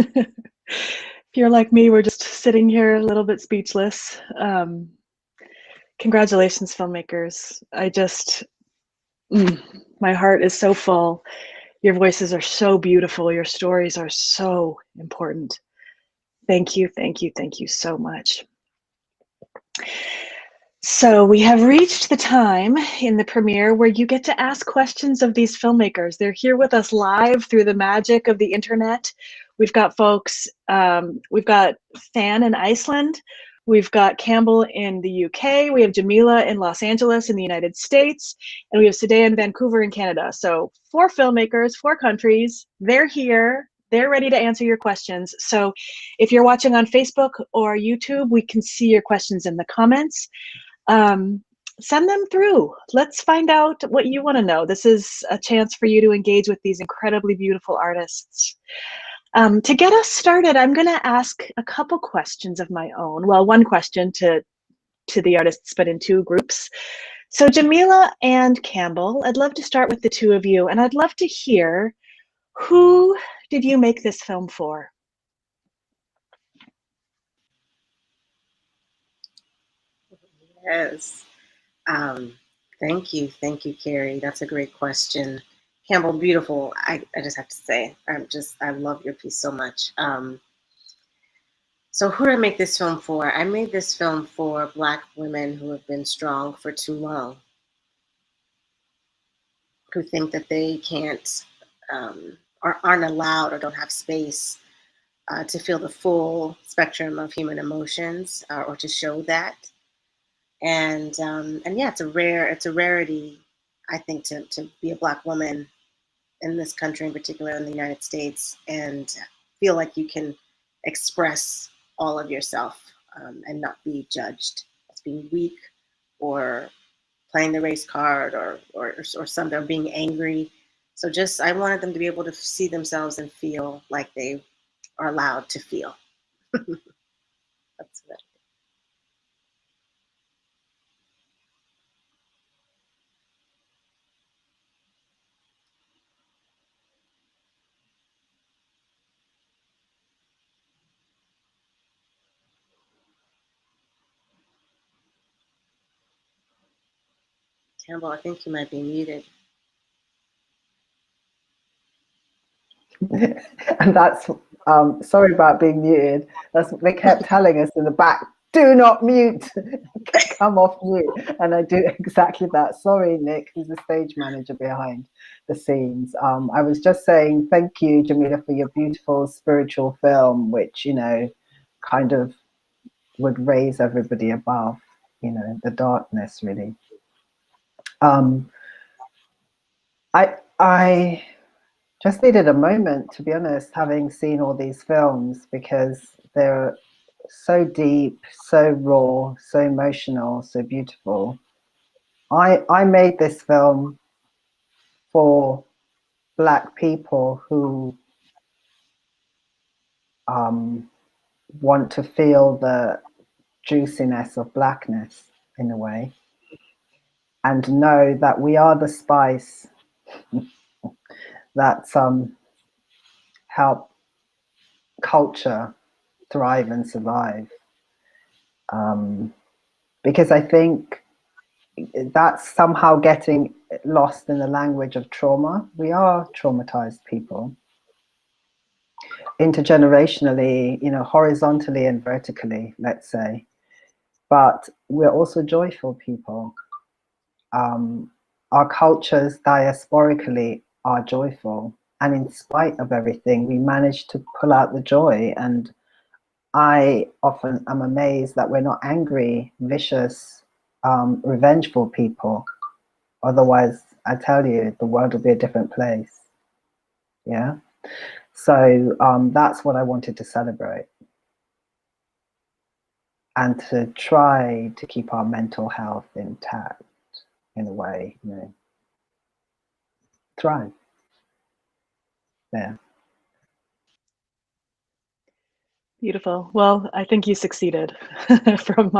If you're like me, we're just sitting here a little bit speechless. Congratulations, filmmakers. My heart is so full. Your voices are so beautiful. Your stories are so important. Thank you, thank you, thank you so much. So we have reached the time in the premiere where you get to ask questions of these filmmakers. They're here with us live through the magic of the internet. We've got folks, we've got Fan in Iceland, we've got Campbell in the UK, we have Jamila in Los Angeles in the United States, and we have Sadea in Vancouver in Canada. So 4 filmmakers, 4 countries, they're here. They're ready to answer your questions. So if you're watching on Facebook or YouTube, we can see your questions in the comments. Send them through. Let's find out what you want to know. This is a chance for you to engage with these incredibly beautiful artists. To get us started, I'm going to ask a couple questions of my own. Well, one question to the artists, but in 2 groups. So Jamila and Campbell, I'd love to start with the 2 of you, and I'd love to hear, who did you make this film for? Yes. Thank you, Carrie. That's a great question. Campbell, beautiful. I just have to say, I love your piece so much. So who did I make this film for? I made this film for Black women who have been strong for too long, who think that they can't or aren't allowed or don't have space to feel the full spectrum of human emotions or to show that. And yeah, it's a rarity, I think, to be a Black woman in this country, in particular in the United States, and feel like you can express all of yourself and not be judged as being weak or playing the race card or something, or being angry. So just, I wanted them to be able to see themselves and feel like they are allowed to feel. That's it. Campbell, I think you might be muted. And that's, sorry about being muted. That's what they kept telling us in the back. Do not mute. Come off mute. And I do exactly that. Sorry, Nick, who's the stage manager behind the scenes. I was just saying thank you, Jamila, for your beautiful spiritual film, which, you know, kind of would raise everybody above, you know, the darkness, really. I just needed a moment, to be honest, having seen all these films, because they're so deep, so raw, so emotional, so beautiful. I made this film for Black people who want to feel the juiciness of Blackness in a way, and know that we are the spice that help culture thrive and survive. Because I think that's somehow getting lost in the language of trauma. We are traumatized people, intergenerationally, you know, horizontally and vertically, let's say. But we're also joyful people. Our cultures diasporically are joyful, and in spite of everything, we manage to pull out the joy. And I often am amazed that we're not angry, vicious, revengeful people. Otherwise, I tell you, the world will be a different place. Yeah. So that's what I wanted to celebrate, and to try to keep our mental health intact in a way, you know, thrive. Yeah. Beautiful. Well, I think you succeeded from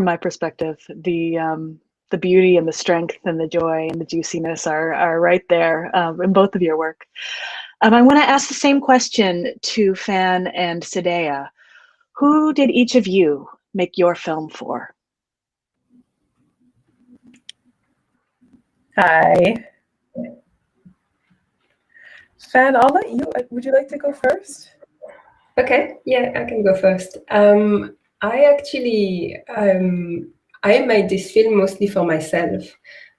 my perspective. The beauty and the strength and the joy and the juiciness are right there in both of your work. I want to ask the same question to Fan and Sadea. Who did each of you make your film for? Hi. Fan, I'll let you, would you like to go first? Okay, yeah, I can go first. I actually, I made this film mostly for myself.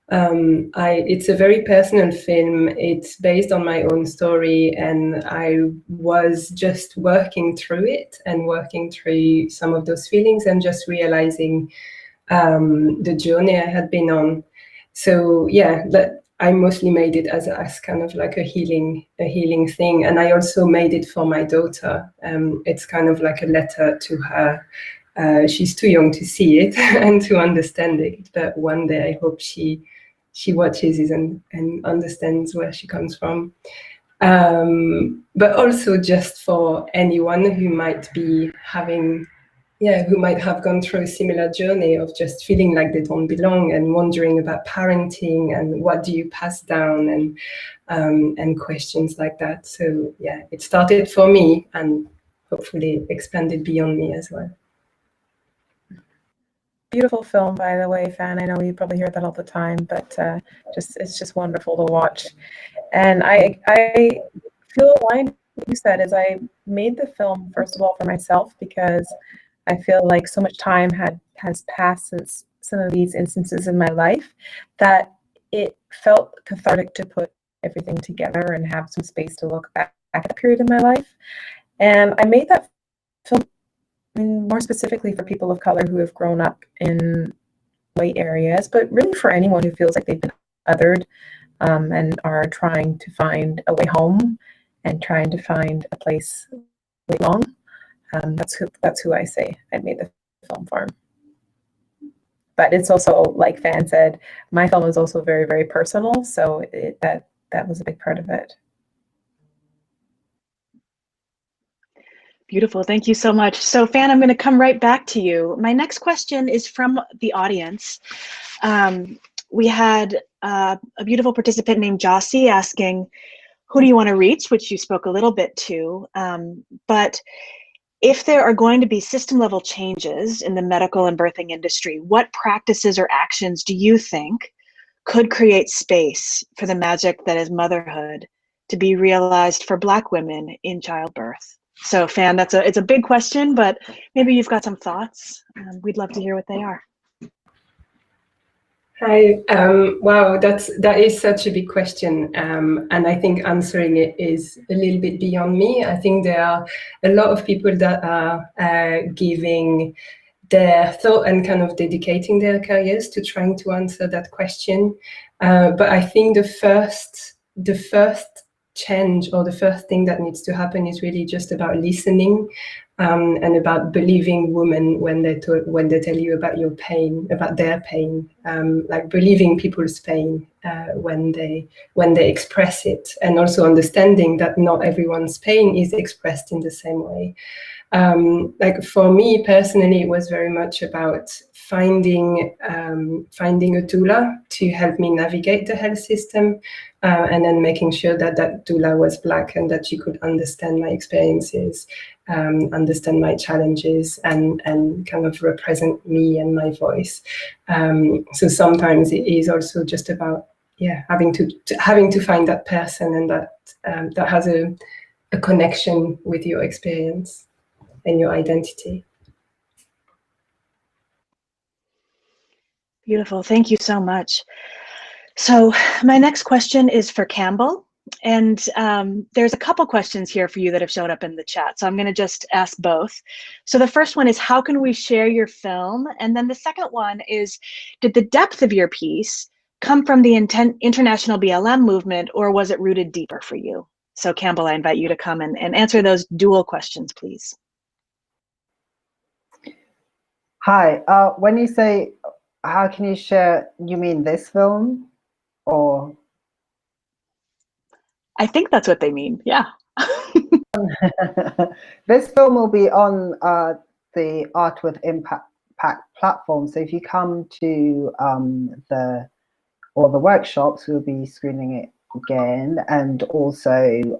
It's a very personal film. It's based on my own story, and I was just working through it and working through some of those feelings and just realizing the journey I had been on. So yeah, I mostly made it as kind of like a healing thing. And I also made it for my daughter. It's kind of like a letter to her. She's too young to see it and to understand it, but one day I hope she watches it and understands where she comes from. But also just for anyone who might be having, who might have gone through a similar journey of just feeling like they don't belong and wondering about parenting and what do you pass down and questions like that. So yeah, it started for me and hopefully expanded beyond me as well. Beautiful film, by the way, Fan. I know you probably hear that all the time, but it's just wonderful to watch. And I feel aligned you said is I made the film, first of all, for myself, because I feel like so much time has passed since some of these instances in my life that it felt cathartic to put everything together and have some space to look back at that period in my life. And I made that film more specifically for people of color who have grown up in white areas, but really for anyone who feels like they've been othered and are trying to find a way home and trying to find a place they belong. That's who I say I made the film for. But it's also, like Fan said, my film is also very, very personal, so that was a big part of it. Beautiful. Thank you so much. So Fan, I'm going to come right back to you. My next question is from the audience. We had a beautiful participant named Jossie asking, who do you want to reach, which you spoke a little bit to. But if there are going to be system level changes in the medical and birthing industry, what practices or actions do you think could create space for the magic that is motherhood to be realized for Black women in childbirth? So Fan, it's a big question, but maybe you've got some thoughts. We'd love to hear what they are. Hi, wow, that is such a big question, and I think answering it is a little bit beyond me. I think there are a lot of people that are giving their thought and kind of dedicating their careers to trying to answer that question. But I think the first change, or the first thing that needs to happen, is really just about listening and about believing women when they tell you about your pain, about their pain, like believing people's pain when they express it, and also understanding that not everyone's pain is expressed in the same way. Like for me personally, it was very much about finding a doula to help me navigate the health system, and then making sure that that doula was Black and that she could understand my experiences, understand my challenges, and kind of represent me and my voice. So sometimes it is also just about having to find that person and that has a connection with your experience and your identity. Beautiful. Thank you so much. So my next question is for Campbell. And there's a couple questions here for you that have showed up in the chat. So I'm going to just ask both. So the first one is, how can we share your film? And then the second one is, did the depth of your piece come from the international BLM movement, or was it rooted deeper for you? So Campbell, I invite you to come and answer those dual questions, please. Hi, when you say, how can you share, you mean this film, or? I think that's what they mean, yeah. This film will be on the Art with Impact platform. So if you come to the workshops, we'll be screening it again. And also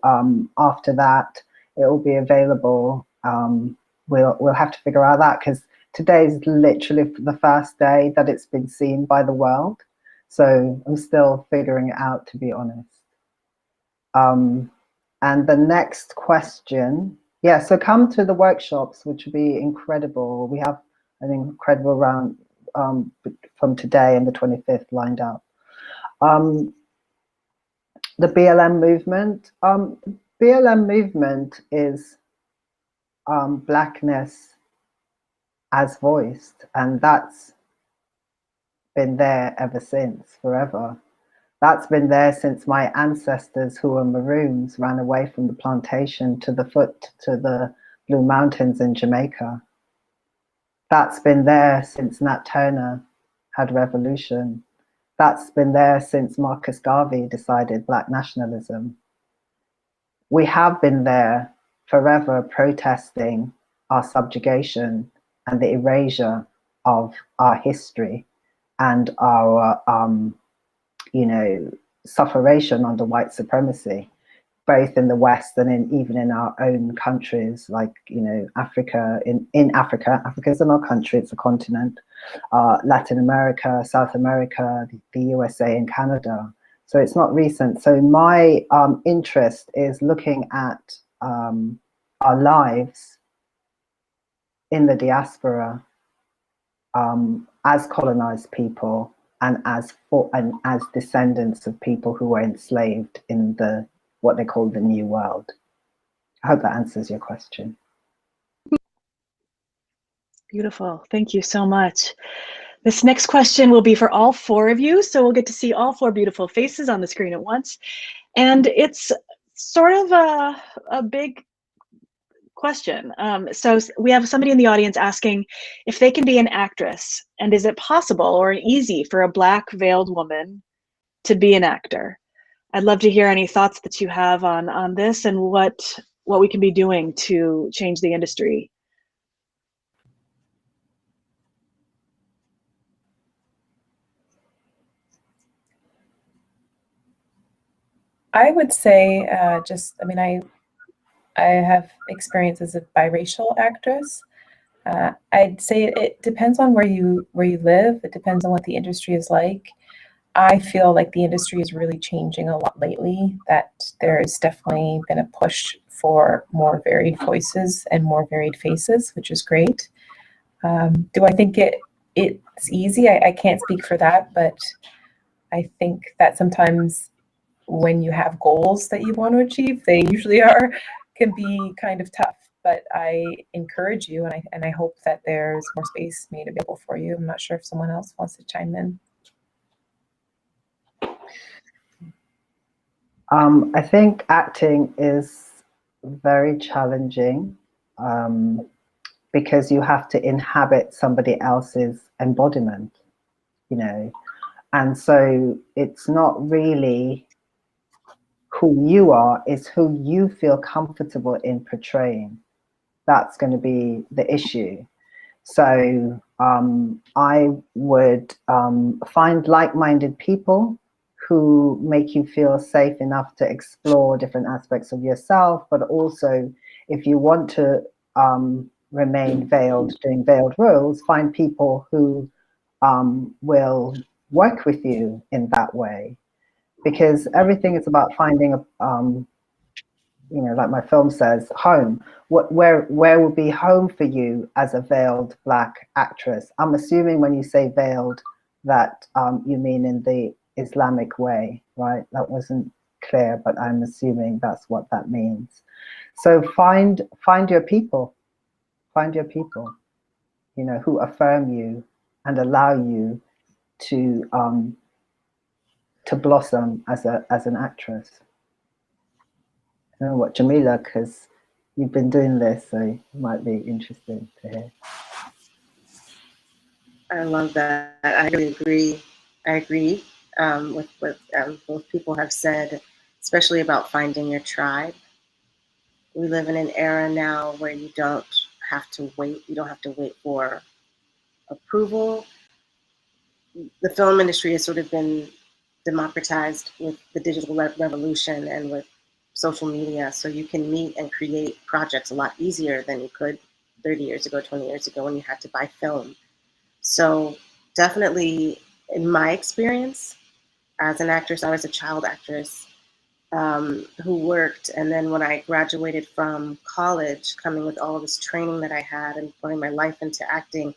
after that, it will be available. We'll have to figure out that, because today is literally the first day that it's been seen by the world. So I'm still figuring it out, to be honest. And the next question, so come to the workshops, which will be incredible. We have an incredible round from today and the 25th lined up. The BLM movement. BLM movement is Blackness as voiced, and that's been there ever since, forever. That's been there since my ancestors, who were Maroons, ran away from the plantation to the Blue Mountains in Jamaica. That's been there since Nat Turner had revolution. That's been there since Marcus Garvey decided Black nationalism. We have been there forever, protesting our subjugation and the erasure of our history and our sufferation under white supremacy, both in the West and even in our own countries, like, Africa. In Africa, Africa's not a country, it's a continent. Latin America, South America, the USA and Canada. So it's not recent. So my interest is looking at our lives in the diaspora as colonized people and as descendants of people who were enslaved in what they call the New World. I hope that answers your question. Beautiful. Thank you so much. This next question will be for all four of you, so we'll get to see all four beautiful faces on the screen at once. And it's sort of a big question. So we have somebody in the audience asking if they can be an actress, and is it possible or easy for a Black veiled woman to be an actor? I'd love to hear any thoughts that you have on this and what we can be doing to change the industry. I would say I have experience as a biracial actress. I'd say it depends on where you live. It depends on what the industry is like. I feel like the industry is really changing a lot lately, that there's definitely been a push for more varied voices and more varied faces, which is great. Do I think it's easy? I can't speak for that, but I think that sometimes when you have goals that you want to achieve, they usually can be kind of tough. But I encourage you, and I hope that there's more space made available for you. I'm not sure if someone else wants to chime in. I think acting is very challenging because you have to inhabit somebody else's embodiment, you know, and so it's not really who you are, it's who you feel comfortable in portraying. That's going to be the issue. So I would find like-minded people who make you feel safe enough to explore different aspects of yourself, but also if you want to remain veiled, doing veiled roles, find people who will work with you in that way. Because everything is about finding you know, like my film says, home. Where will be home for you as a veiled Black actress? I'm assuming when you say veiled that you mean in the Islamic way, right? That wasn't clear, but I'm assuming that's what that means. So find your people, you know, who affirm you and allow you to blossom as an actress. I don't know what Jamila, because you've been doing this, so it might be interesting to hear. I love that. I really agree. I agree with what both people have said, especially about finding your tribe. We live in an era now where you don't have to wait. You don't have to wait for approval. The film industry has sort of been democratized with the digital revolution and with social media, so you can meet and create projects a lot easier than you could 30 years ago, 20 years ago, when you had to buy film. So definitely, in my experience as an actress, I was a child actress who worked, and then when I graduated from college, coming with all of this training that I had and putting my life into acting,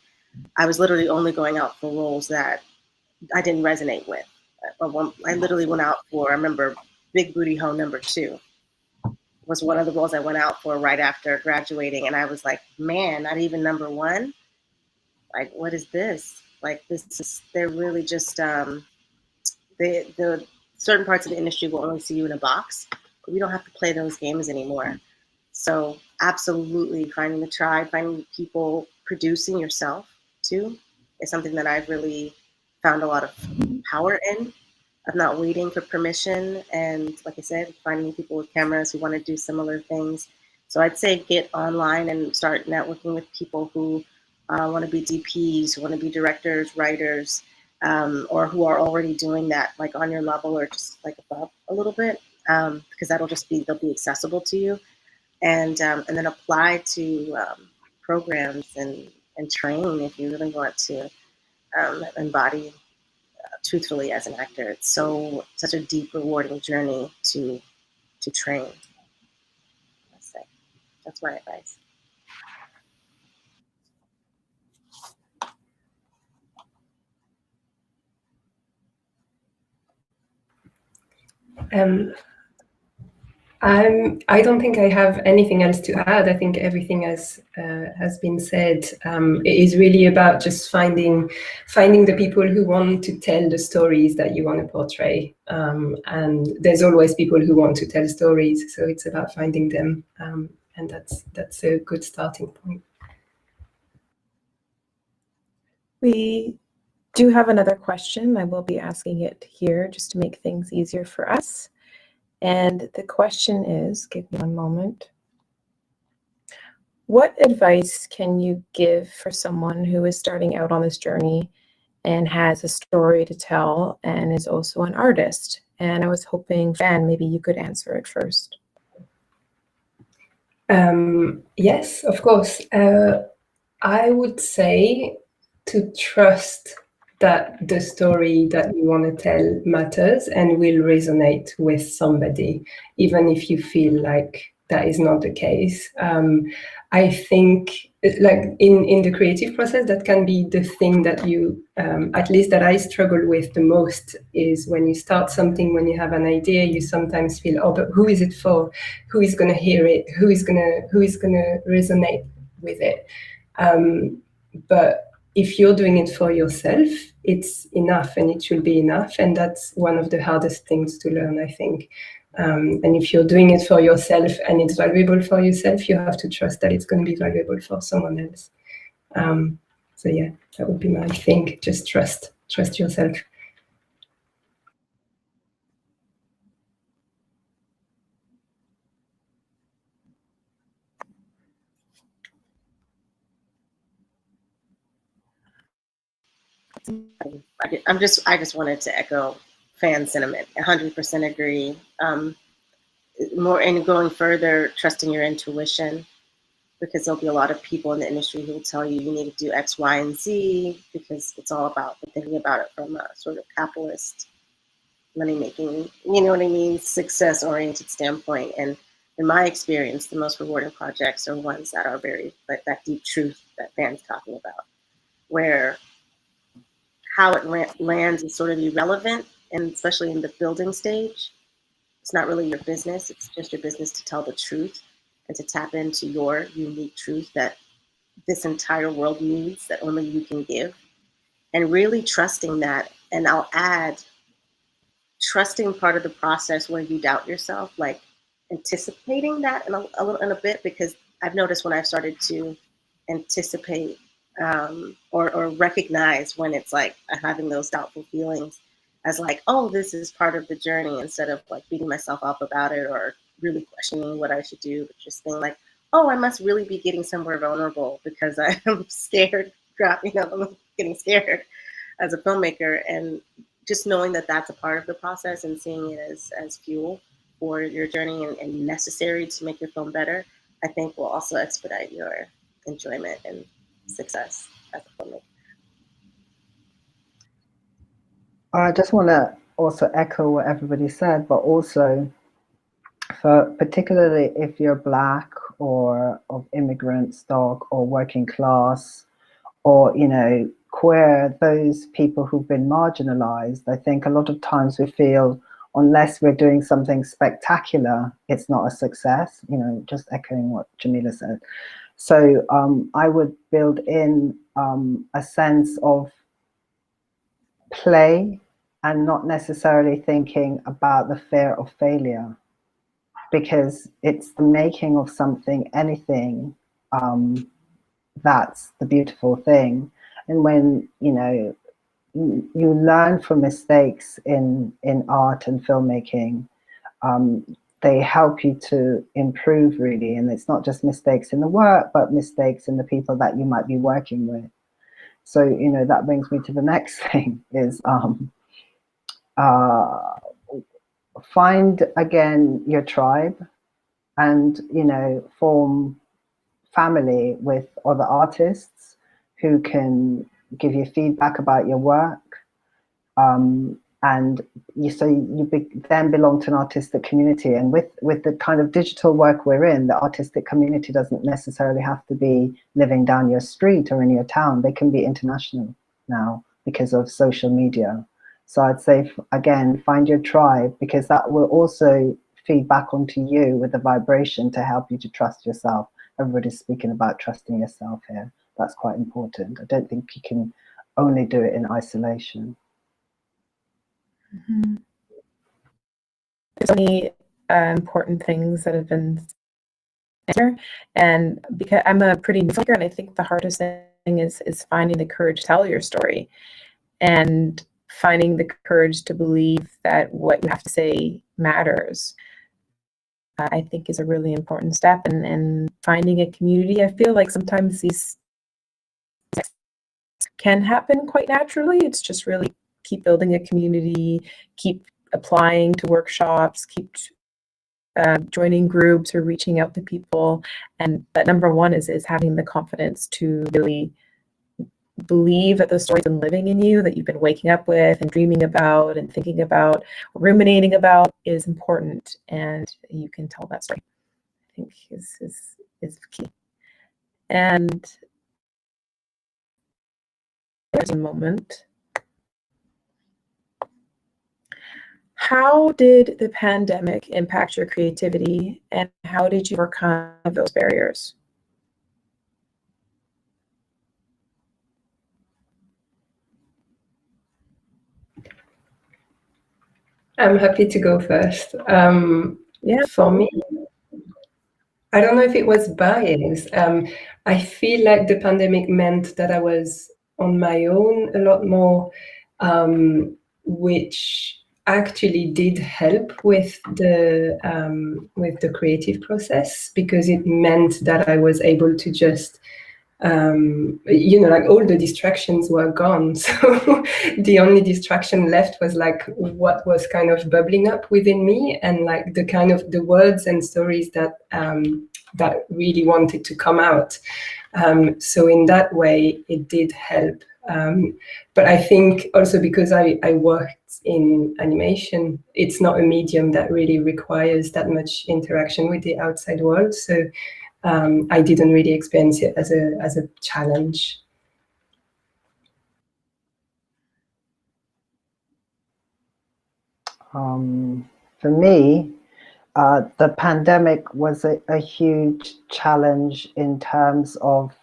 I was literally only going out for roles that I didn't resonate with. I literally went out for, I remember Big Booty Ho #2 was one of the roles I went out for right after graduating. And I was like, man, not even #1? Like, what is this? Like, they're really just, the certain parts of the industry will only see you in a box, but we don't have to play those games anymore. So absolutely finding the tribe, finding people, producing yourself too, is something that I've really found a lot of power in, of not waiting for permission. And like I said, finding people with cameras who want to do similar things. So I'd say get online and start networking with people who want to be DPs, who want to be directors, writers, or who are already doing that, like on your level or just like above a little bit, because they'll be accessible to you. And then apply to programs and train if you really want to embody truthfully as an actor. It's such a deep, rewarding journey to train, let's say. That's my advice. I don't think I have anything else to add. I think everything has been said. It is really about just finding the people who want to tell the stories that you want to portray. And there's always people who want to tell stories, so it's about finding them. And that's a good starting point. We do have another question. I will be asking it here just to make things easier for us. And the question is, give me one moment. What advice can you give for someone who is starting out on this journey and has a story to tell and is also an artist? And I was hoping, Fan, maybe you could answer it first. Yes, of course. I would say to trust that the story that you want to tell matters and will resonate with somebody, even if you feel like that is not the case. I think, like in the creative process, that can be the thing that you, at least that I struggle with the most, is when you start something, when you have an idea, you sometimes feel, oh, but who is it for? Who is going to hear it? Who is going to resonate with it? But if you're doing it for yourself, it's enough and it should be enough. And that's one of the hardest things to learn, I think. And if you're doing it for yourself and it's valuable for yourself, you have to trust that it's going to be valuable for someone else. So yeah, that would be my thing. Just trust yourself. I just wanted to echo Fan sentiment. 100% agree. More and going further, trusting your intuition, because there'll be a lot of people in the industry who will tell you you need to do X, Y, and Z, because it's all about thinking about it from a sort of capitalist, money-making, you know what I mean, success-oriented standpoint. And in my experience, the most rewarding projects are ones that are very, like that deep truth that Fan's talking about, where how it lands is sort of irrelevant, and especially in the building stage. It's not really your business. It's just your business to tell the truth and to tap into your unique truth that this entire world needs, that only you can give. And really trusting that. And I'll add, trusting part of the process where you doubt yourself, like anticipating that in a bit, because I've noticed when I've started to anticipate or recognize when it's like having those doubtful feelings as like, oh, this is part of the journey, instead of like beating myself up about it or really questioning what I should do, but just being like, oh, I must really be getting somewhere vulnerable because I am scared, I'm getting scared as a filmmaker. And just knowing that that's a part of the process and seeing it as fuel for your journey and necessary to make your film better, I think will also expedite your enjoyment and success as a filmmaker. I just want to also echo what everybody said, but also for particularly if you're Black or of immigrant stock or working class or, you know, queer, those people who've been marginalized, I think a lot of times we feel unless we're doing something spectacular, it's not a success, you know, just echoing what Jamila said. So I would build in a sense of play and not necessarily thinking about the fear of failure, because it's the making of something, anything, that's the beautiful thing. And when, you know, you learn from mistakes in art and filmmaking, they help you to improve, really. And it's not just mistakes in the work, but mistakes in the people that you might be working with. So, you know, that brings me to the next thing is find again your tribe and, you know, form family with other artists who can give you feedback about your work. and then belong to an artistic community. And with the kind of digital work we're in, the artistic community doesn't necessarily have to be living down your street or in your town. They can be international now because of social media. So I'd say, again, find your tribe, because that will also feed back onto you with the vibration to help you to trust yourself. Everybody's speaking about trusting yourself here. That's quite important. I don't think you can only do it in isolation. Mm-hmm. There's so many important things that have been said here, and because I'm a pretty new speaker, and I think the hardest thing is finding the courage to tell your story, and finding the courage to believe that what you have to say matters. I think is a really important step, and finding a community. I feel like sometimes these can happen quite naturally. It's just really keep building a community, keep applying to workshops, keep joining groups or reaching out to people. But number one is having the confidence to really believe that the story's been living in you, that you've been waking up with and dreaming about and thinking about, ruminating about, is important, and you can tell that story. I think is key. And there's a moment. How did the pandemic impact your creativity, and how did you overcome those barriers? I'm happy to go first. Yeah. For me, I don't know if it was bias. I feel like the pandemic meant that I was on my own a lot more, which actually did help with the creative process, because it meant that I was able to just like all the distractions were gone. So the only distraction left was like what was kind of bubbling up within me, and like the kind of the words and stories that that really wanted to come out. So in that way, it did help. But I think also because I worked in animation, it's not a medium that really requires that much interaction with the outside world. So I didn't really experience it as a challenge. For me, the pandemic was a huge challenge in terms of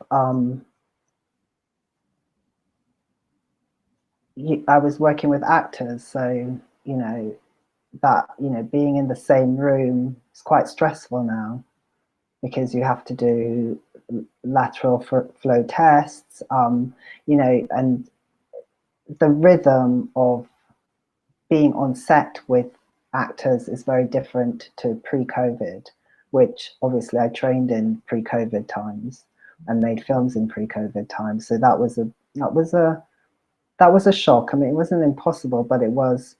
I was working with actors, so being in the same room is quite stressful now, because you have to do lateral flow tests, and the rhythm of being on set with actors is very different to pre-COVID, which obviously I trained in pre-COVID times and made films in pre-COVID times. So that was a shock. I mean, it wasn't impossible, but it was,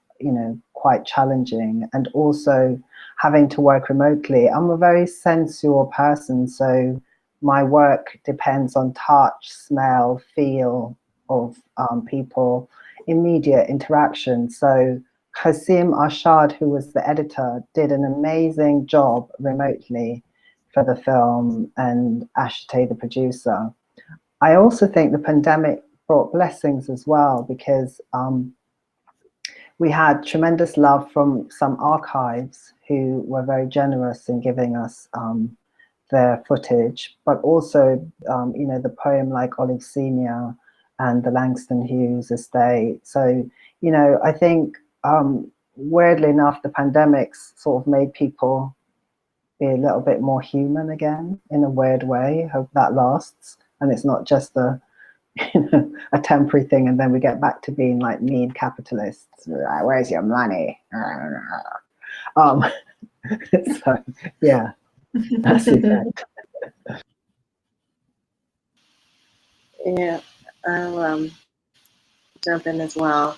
quite challenging. And also having to work remotely. I'm a very sensual person, so my work depends on touch, smell, feel of people, immediate interaction. So Hasim Arshad, who was the editor, did an amazing job remotely for the film, and Ashite, the producer. I also think the pandemic brought blessings as well, because we had tremendous love from some archives who were very generous in giving us their footage, but also, the poem like Olive Senior and the Langston Hughes estate. So, I think weirdly enough, the pandemics sort of made people be a little bit more human again in a weird way. Hope that lasts, and it's not just a temporary thing, and then we get back to being like mean capitalists. Where's your money? So yeah, that's it. Yeah, I'll jump in as well.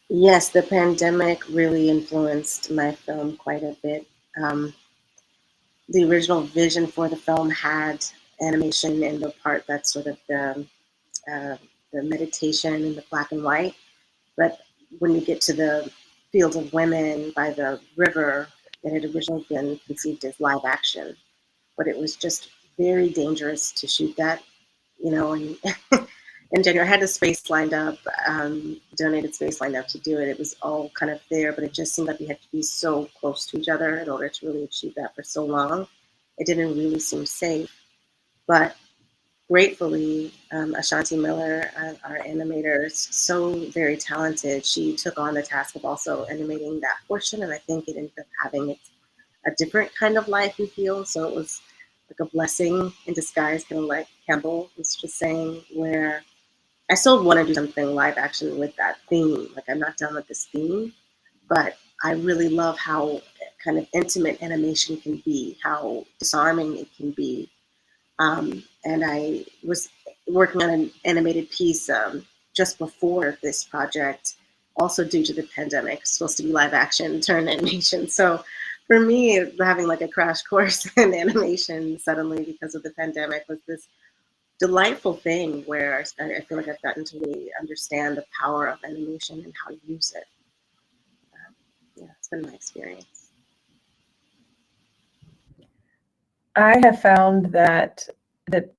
Yes, the pandemic really influenced my film quite a bit. The original vision for the film had animation in the part that's sort of the meditation in the black and white. But when you get to the Field of Women by the river, it had originally been conceived as live action, but it was just very dangerous to shoot that, you know, and in January I had the space lined up, donated space lined up to do it. It was all kind of there, but it just seemed like we had to be so close to each other in order to really achieve that for so long. It didn't really seem safe, but gratefully, Ashanti Miller, our animator, is so very talented. She took on the task of also animating that portion, and I think it ended up having a different kind of life and feel. So it was like a blessing in disguise, kind of like Campbell was just saying, where I still want to do something live action with that theme. Like, I'm not done with this theme, but I really love how kind of intimate animation can be, how disarming it can be. And I was working on an animated piece just before this project, also due to the pandemic. It's supposed to be live action turned animation. So for me, having like a crash course in animation suddenly because of the pandemic was this delightful thing where I feel like I've gotten to really understand the power of animation and how to use it. Yeah, it's been my experience. I have found that the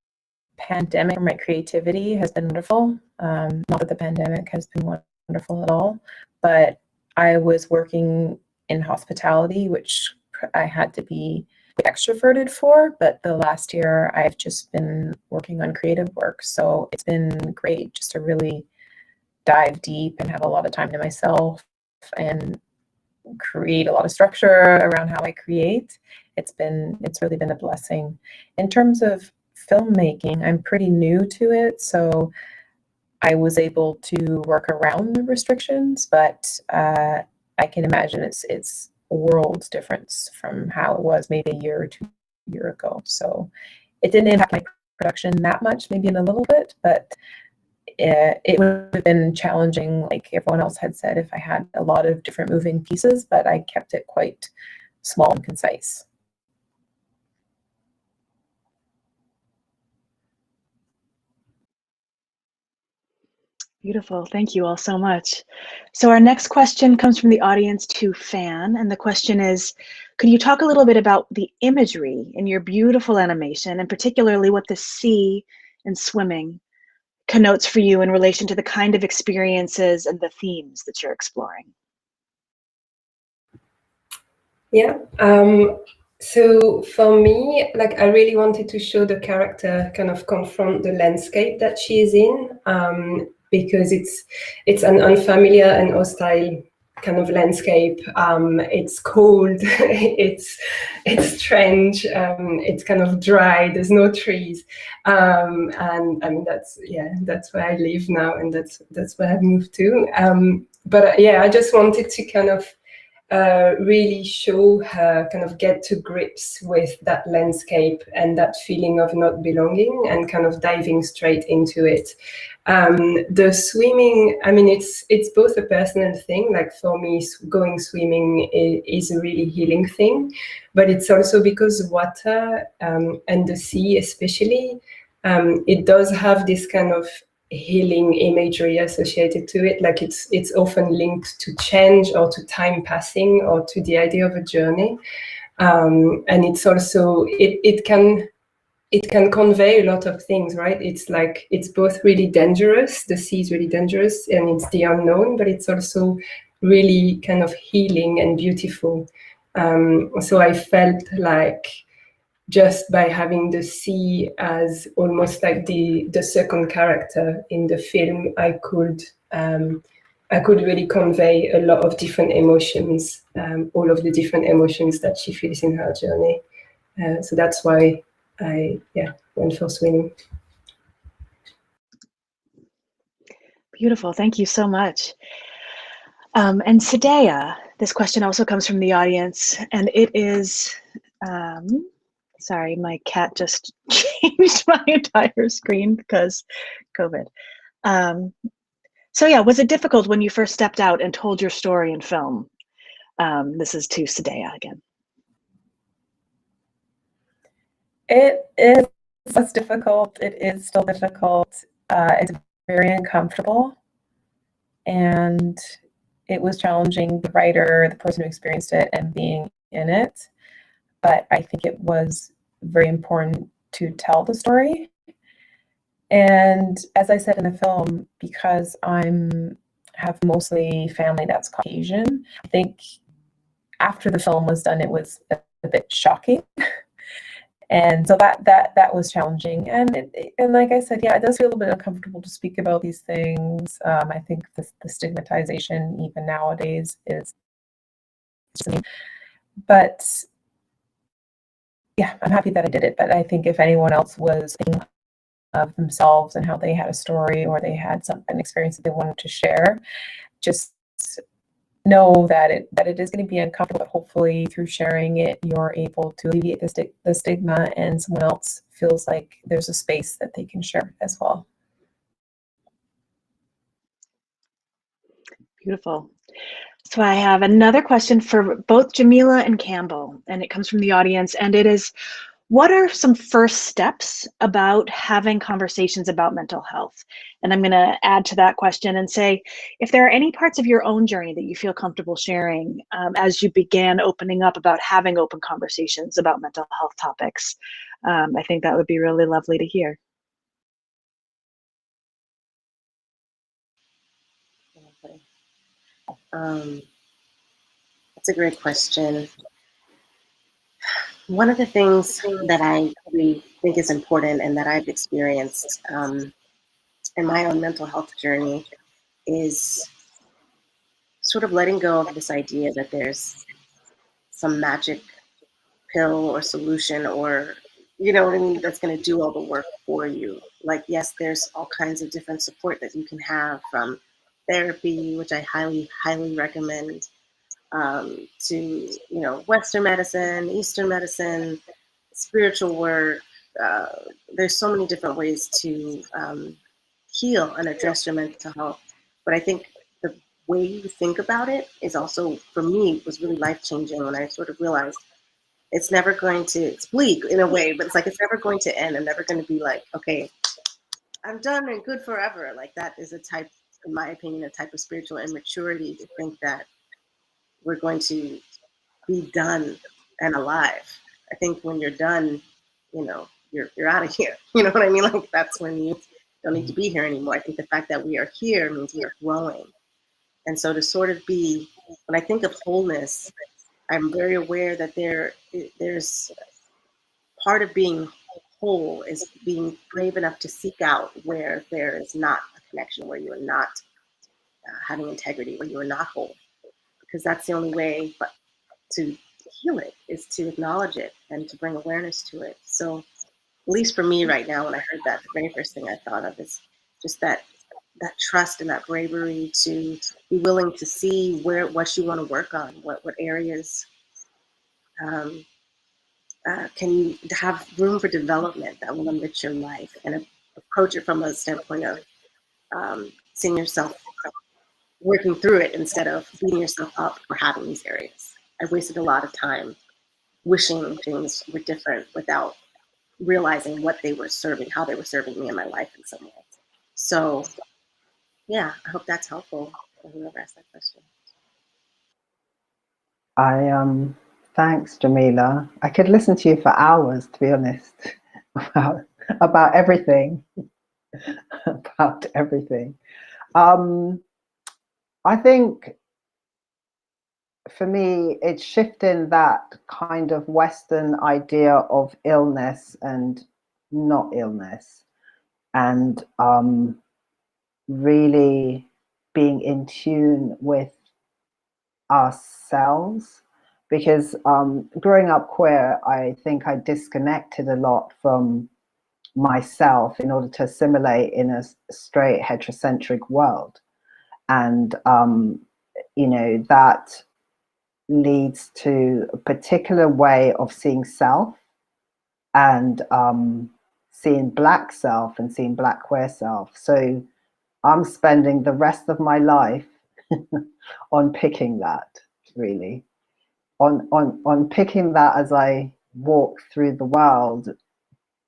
pandemic, my creativity has been wonderful. Not that the pandemic has been wonderful at all, but I was working in hospitality, which I had to be extroverted for, but the last year I've just been working on creative work. So it's been great just to really dive deep and have a lot of time to myself and create a lot of structure around how I create. It's really been a blessing. In terms of filmmaking, I'm pretty new to it, so I was able to work around the restrictions, but I can imagine it's a world's difference from how it was maybe a year or 2 years ago. So it didn't impact my production that much, maybe in a little bit, but it would have been challenging, like everyone else had said, if I had a lot of different moving pieces, but I kept it quite small and concise. Beautiful. Thank you all so much. So our next question comes from the audience to Fan, and the question is, could you talk a little bit about the imagery in your beautiful animation, and particularly what the sea and swimming connotes for you in relation to the kind of experiences and the themes that you're exploring? Yeah. So for me, like, I really wanted to show the character kind of confront the landscape that she is in, because it's an unfamiliar and hostile kind of landscape. It's cold, it's strange, it's kind of dry, there's no trees. And I mean, that's where I live now, and that's where I've moved to. But yeah, I just wanted to kind of really show her, kind of get to grips with that landscape and that feeling of not belonging, and kind of diving straight into it. The swimming, I mean, it's both a personal thing. Like, for me, going swimming is a really healing thing, but it's also because water and the sea especially, it does have this kind of healing imagery associated to it. Like, it's often linked to change or to time passing or to the idea of a journey. And it's also, it can convey a lot of things, right? It's like, it's both really dangerous, the sea is really dangerous, and it's the unknown, but it's also really kind of healing and beautiful. So I felt like, just by having the sea as almost like the second character in the film, I could really convey a lot of different emotions, all of the different emotions that she feels in her journey. So that's why I went for swimming. Beautiful. Thank you so much. And Sadea, this question also comes from the audience, and it is, sorry, my cat just changed my entire screen because COVID. So yeah, was it difficult when you first stepped out and told your story in film? This is to Sadea again. It was difficult. It is still difficult. It's very uncomfortable. and it was challenging, the writer, the person who experienced it, and being in it. But I think it was very important to tell the story. And as I said in the film, because have mostly family that's Caucasian, I think after the film was done, it was a bit shocking. And so that was challenging. And like I said, yeah, it does feel a little bit uncomfortable to speak about these things. I think the stigmatization even nowadays is, but yeah, I'm happy that I did it. But I think if anyone else was thinking of themselves and how they had a story or they had an experience that they wanted to share, just know that it is going to be uncomfortable, but hopefully through sharing it, you're able to alleviate the stigma, and someone else feels like there's a space that they can share as well. Beautiful. So I have another question for both Jamila and Campbell, and it comes from the audience, and it is, what are some first steps about having conversations about mental health? And I'm going to add to that question and say, if there are any parts of your own journey that you feel comfortable sharing as you began opening up about having open conversations about mental health topics, I think that would be really lovely to hear. That's a great question. One of the things that I really think is important and that I've experienced in my own mental health journey is sort of letting go of this idea that there's some magic pill or solution, or, you know what I mean, that's going to do all the work for you. Like, yes, there's all kinds of different support that you can have, from therapy, which I highly, highly recommend, to, you know, Western medicine, Eastern medicine, spiritual work. There's so many different ways to heal and address your mental health. But I think the way you think about it is also, for me, was really life-changing when I sort of realized it's never going to, it's bleak in a way, but it's like, it's never going to end. I'm never going to be like, okay, I'm done and good forever. Like, that is a type, in my opinion, a type of spiritual immaturity to think that we're going to be done and alive. I think when you're done, you know, you're out of here. You know what I mean? Like, that's when you don't need to be here anymore. I think the fact that we are here means we are growing. And so to sort of be, when I think of wholeness, I'm very aware that there's part of being whole is being brave enough to seek out where there is not a connection, where you are not having integrity, where you are not whole. Because that's the only way to heal it, is to acknowledge it and to bring awareness to it. So at least for me right now, when I heard that, the very first thing I thought of is just that trust and that bravery to be willing to see what you want to work on, what areas can you have room for development that will enrich your life, and approach it from a standpoint of seeing yourself working through it instead of beating yourself up for having these areas. I wasted a lot of time wishing things were different without realizing what they were serving, how they were serving me in my life in some way. So yeah, I hope that's helpful for whoever asked that question. Thanks, Jamila. I could listen to you for hours, to be honest, about everything. About everything. I think for me, it's shifting that kind of Western idea of illness and not illness, and really being in tune with ourselves. Because growing up queer, I think I disconnected a lot from myself in order to assimilate in a straight heterocentric world. And, you know, that leads to a particular way of seeing self, and seeing Black self and seeing Black queer self. So I'm spending the rest of my life on picking that, really. On picking that as I walk through the world,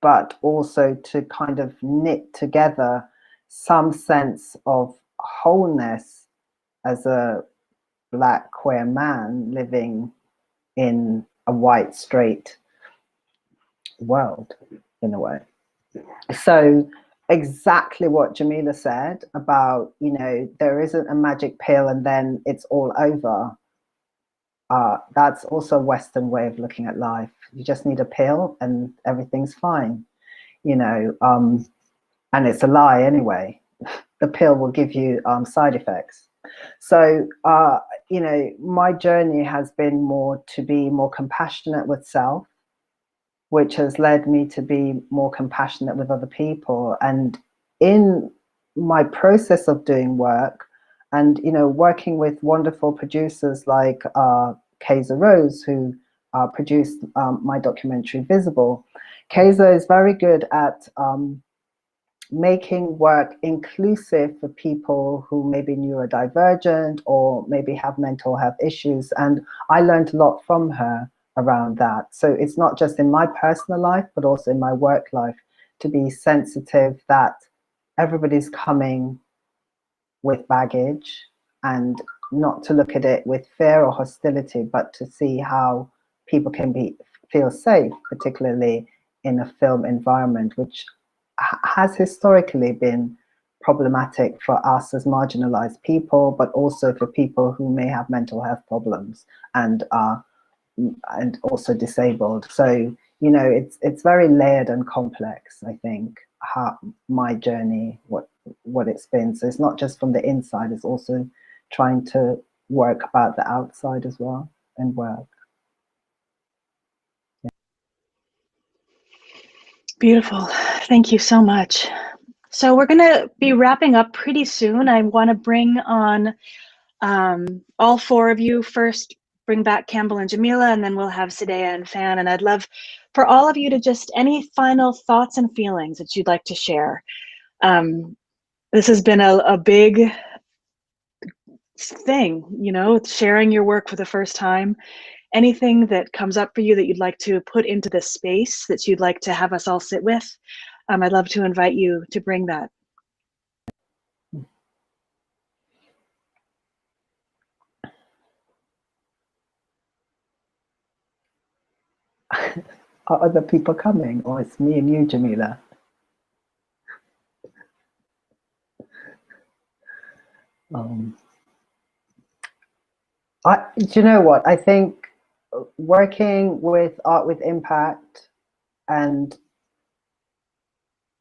but also to kind of knit together some sense of wholeness as a Black queer man living in a white straight world, in a way. So exactly what Jamila said about, you know, there isn't a magic pill and then it's all over. That's also a Western way of looking at life. You just need a pill and everything's fine, you know, and it's a lie anyway. The pill will give you side effects. So, you know, my journey has been more to be more compassionate with self, which has led me to be more compassionate with other people. And in my process of doing work and, you know, working with wonderful producers like Kaiser Rose, who produced my documentary Visible. Kaiser is very good at making work inclusive for people who may be neurodivergent or maybe have mental health issues. And I learned a lot from her around that. So it's not just in my personal life, but also in my work life, to be sensitive that everybody's coming with baggage and not to look at it with fear or hostility, but to see how people can feel safe, particularly in a film environment, which has historically been problematic for us as marginalized people, but also for people who may have mental health problems and also disabled. So, you know, it's very layered and complex, I think, how my journey, what it's been. So it's not just from the inside, it's also trying to work about the outside as well and work. Beautiful. Thank you so much. So we're going to be wrapping up pretty soon. I want to bring on all four of you. First, bring back Campbell and Jamila, and then we'll have Sadea and Fan. And I'd love for all of you to just any final thoughts and feelings that you'd like to share. This has been a big thing, you know, sharing your work for the first time. Anything that comes up for you that you'd like to put into this space that you'd like to have us all sit with, I'd love to invite you to bring that. Are other people coming, or it's me and you, Jamila? Do you know what? I think working with Art with Impact and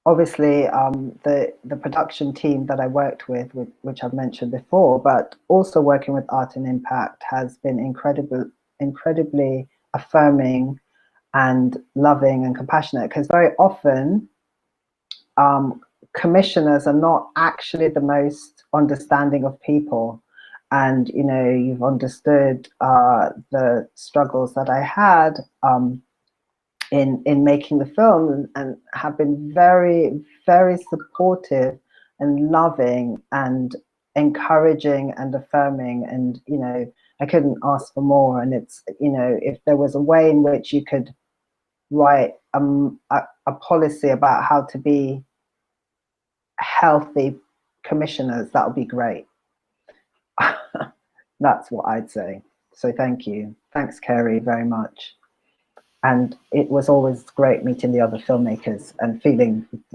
obviously the production team that I worked with, which I've mentioned before, but also working with Art and Impact has been incredibly affirming and loving and compassionate, because very often commissioners are not actually the most understanding of people. And, you know, you've understood the struggles that I had in making the film, and have been very, very supportive and loving and encouraging and affirming. And, you know, I couldn't ask for more. And it's, you know, if there was a way in which you could write a policy about how to be healthy commissioners, that would be great. That's what I'd say. So thank you. Thanks, Kerry, very much. And it was always great meeting the other filmmakers and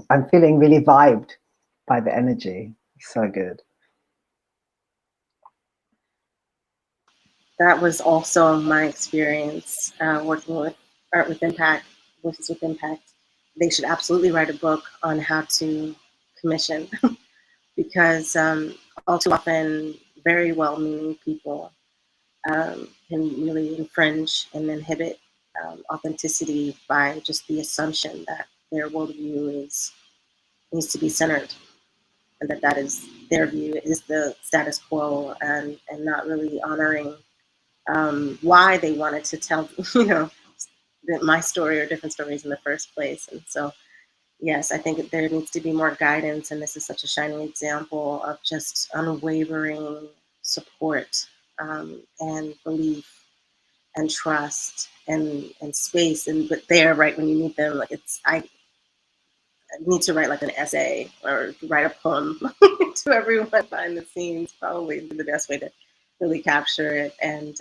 I'm feeling really vibed by the energy. So good. That was also my experience working with Art with Impact, Voices with Impact. They should absolutely write a book on how to commission because all too often very well-meaning people can really infringe and inhibit authenticity by just the assumption that their worldview needs to be centered, and that is their view is the status quo, and not really honoring why they wanted to tell, you know, my story or different stories in the first place. And so, yes, I think there needs to be more guidance, and this is such a shining example of just unwavering support and belief and trust and space, and but there right when you need them. Like need to write like an essay or write a poem to everyone behind the scenes, probably the best way to really capture it. And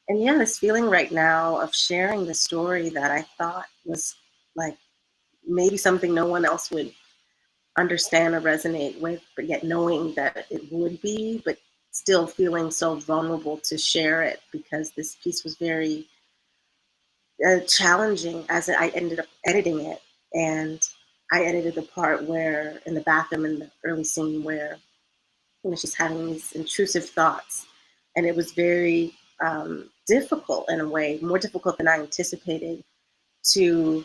yeah, this feeling right now of sharing the story that I thought was like maybe something no one else would understand or resonate with, but yet knowing that it would be, but still feeling so vulnerable to share it, because this piece was very challenging as I ended up editing it. And I edited the part where in the bathroom in the early scene where she's having these intrusive thoughts, and it was very difficult in a way, more difficult than I anticipated, to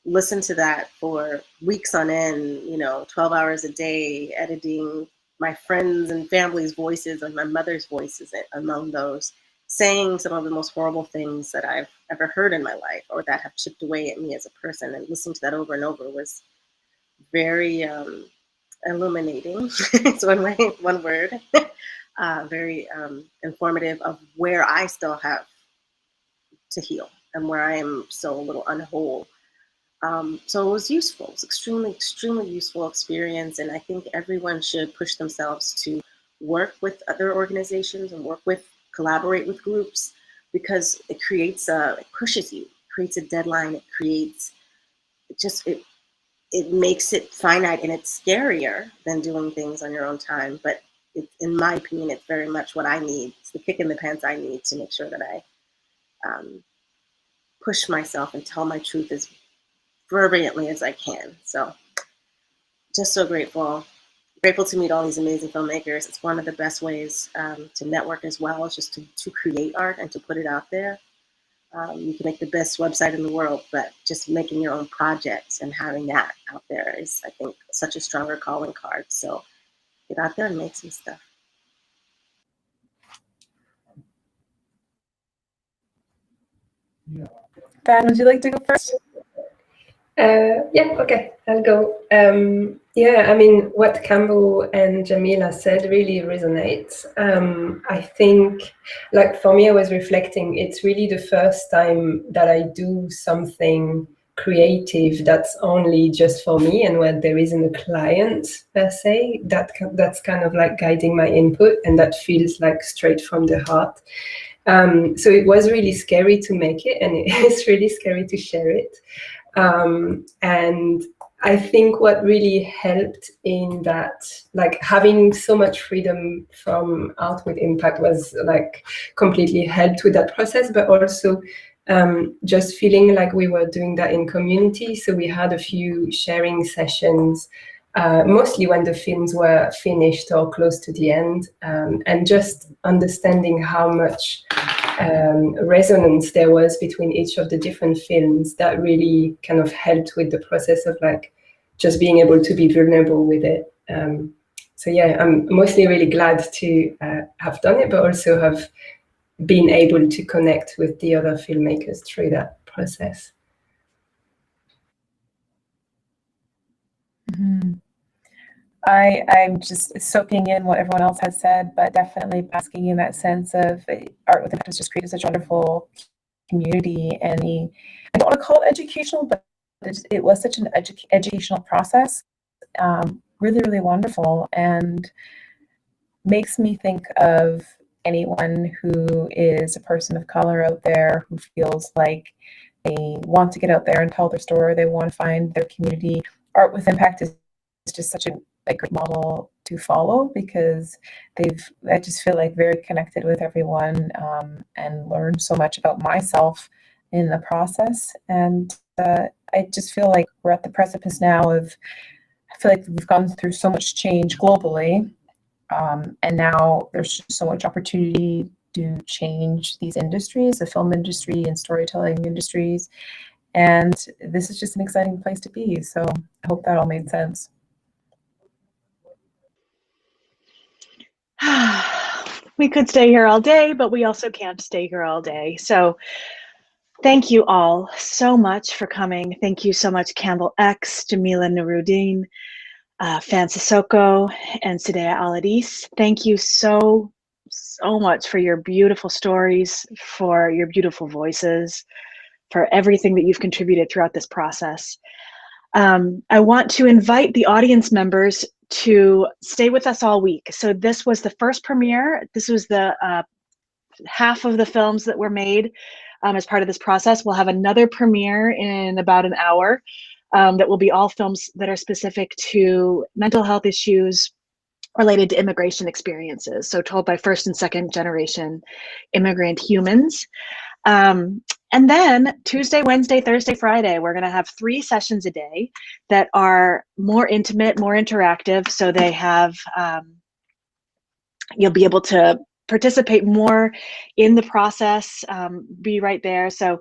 listen to that for weeks on end, 12 hours a day, editing my friends and family's voices and my mother's voices among those, saying some of the most horrible things that I've ever heard in my life or that have chipped away at me as a person. And listening to that over and over was very illuminating. It's one word, very informative of where I still have to heal and where I am still a little unwhole. So it was useful. It was extremely, extremely useful experience. And I think everyone should push themselves to work with other organizations and collaborate with groups, because it pushes you, creates a deadline, it makes it finite, and it's scarier than doing things on your own time. But in my opinion, it's very much what I need. It's the kick in the pants I need to make sure that I push myself and tell my truth as fervently as I can. So just so grateful to meet all these amazing filmmakers. It's one of the best ways to network as well, is just to create art and to put it out there. You can make the best website in the world, but just making your own projects and having that out there is, I think, such a stronger calling card. So get out there and make some stuff. Van, would you like to go first? Yeah, okay, I'll go. Yeah, I mean, what Campbell and Jamila said really resonates. I think, like for me, I was reflecting, it's really the first time that I do something creative that's only just for me and where there isn't a client per se. That's kind of like guiding my input, and that feels like straight from the heart. So it was really scary to make it, and it's really scary to share it. And I think what really helped in that, like having so much freedom from Art with Impact was like completely helped with that process, but also just feeling like we were doing that in community. So we had a few sharing sessions, mostly when the films were finished or close to the end, and just understanding how much resonance there was between each of the different films. That really kind of helped with the process of like just being able to be vulnerable with it. So yeah, I'm mostly really glad to have done it, but also have been able to connect with the other filmmakers through that process. Mm-hmm. I'm just soaking in what everyone else has said, but definitely basking in that sense of Art with Impact has just created such a wonderful community. And I don't want to call it educational, but it was such an educational process. Really, really wonderful, and makes me think of anyone who is a person of color out there who feels like they want to get out there and tell their story, they want to find their community. Art with Impact is just such a great model to follow, because I just feel like very connected with everyone, and learned so much about myself in the process. And I just feel like we're at the precipice now of, I feel like we've gone through so much change globally, and now there's just so much opportunity to change these industries, the film industry and storytelling industries. And this is just an exciting place to be. So I hope that all made sense. We could stay here all day, but we also can't stay here all day. So thank you all so much for coming. Thank you so much, Campbell X, Jamila Nuruddin, Fan Sissoko, and Sadea Al-Adis. Thank you so much for your beautiful stories, for your beautiful voices, for everything that you've contributed throughout this process. I want to invite the audience members to stay with us all week. So this was the first premiere. This was the half of the films that were made as part of this process. We'll have another premiere in about an hour that will be all films that are specific to mental health issues related to immigration experiences, so told by first and second generation immigrant humans. And then Tuesday, Wednesday, Thursday, Friday, we're going to have 3 sessions a day that are more intimate, more interactive. So they have, you'll be able to participate more in the process, be right there. So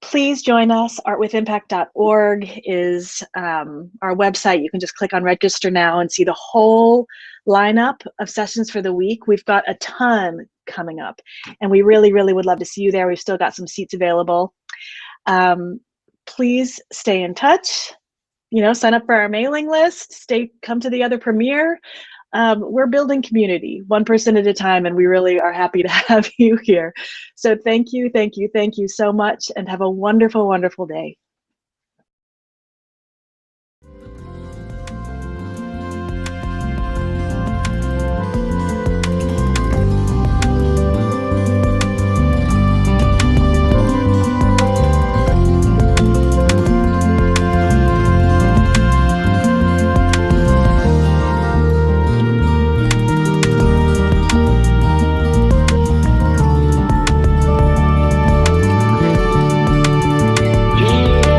please join us. artwithimpact.org is our website. You can just click on register now and see the whole lineup of sessions for the week. We've got a ton coming up, and we really, really would love to see you there. We've still got some seats available. Please stay in touch. Sign up for our mailing list. Come to the other premiere. We're building community, one person at a time, and we really are happy to have you here. So thank you so much, and have a wonderful, wonderful day. Yeah.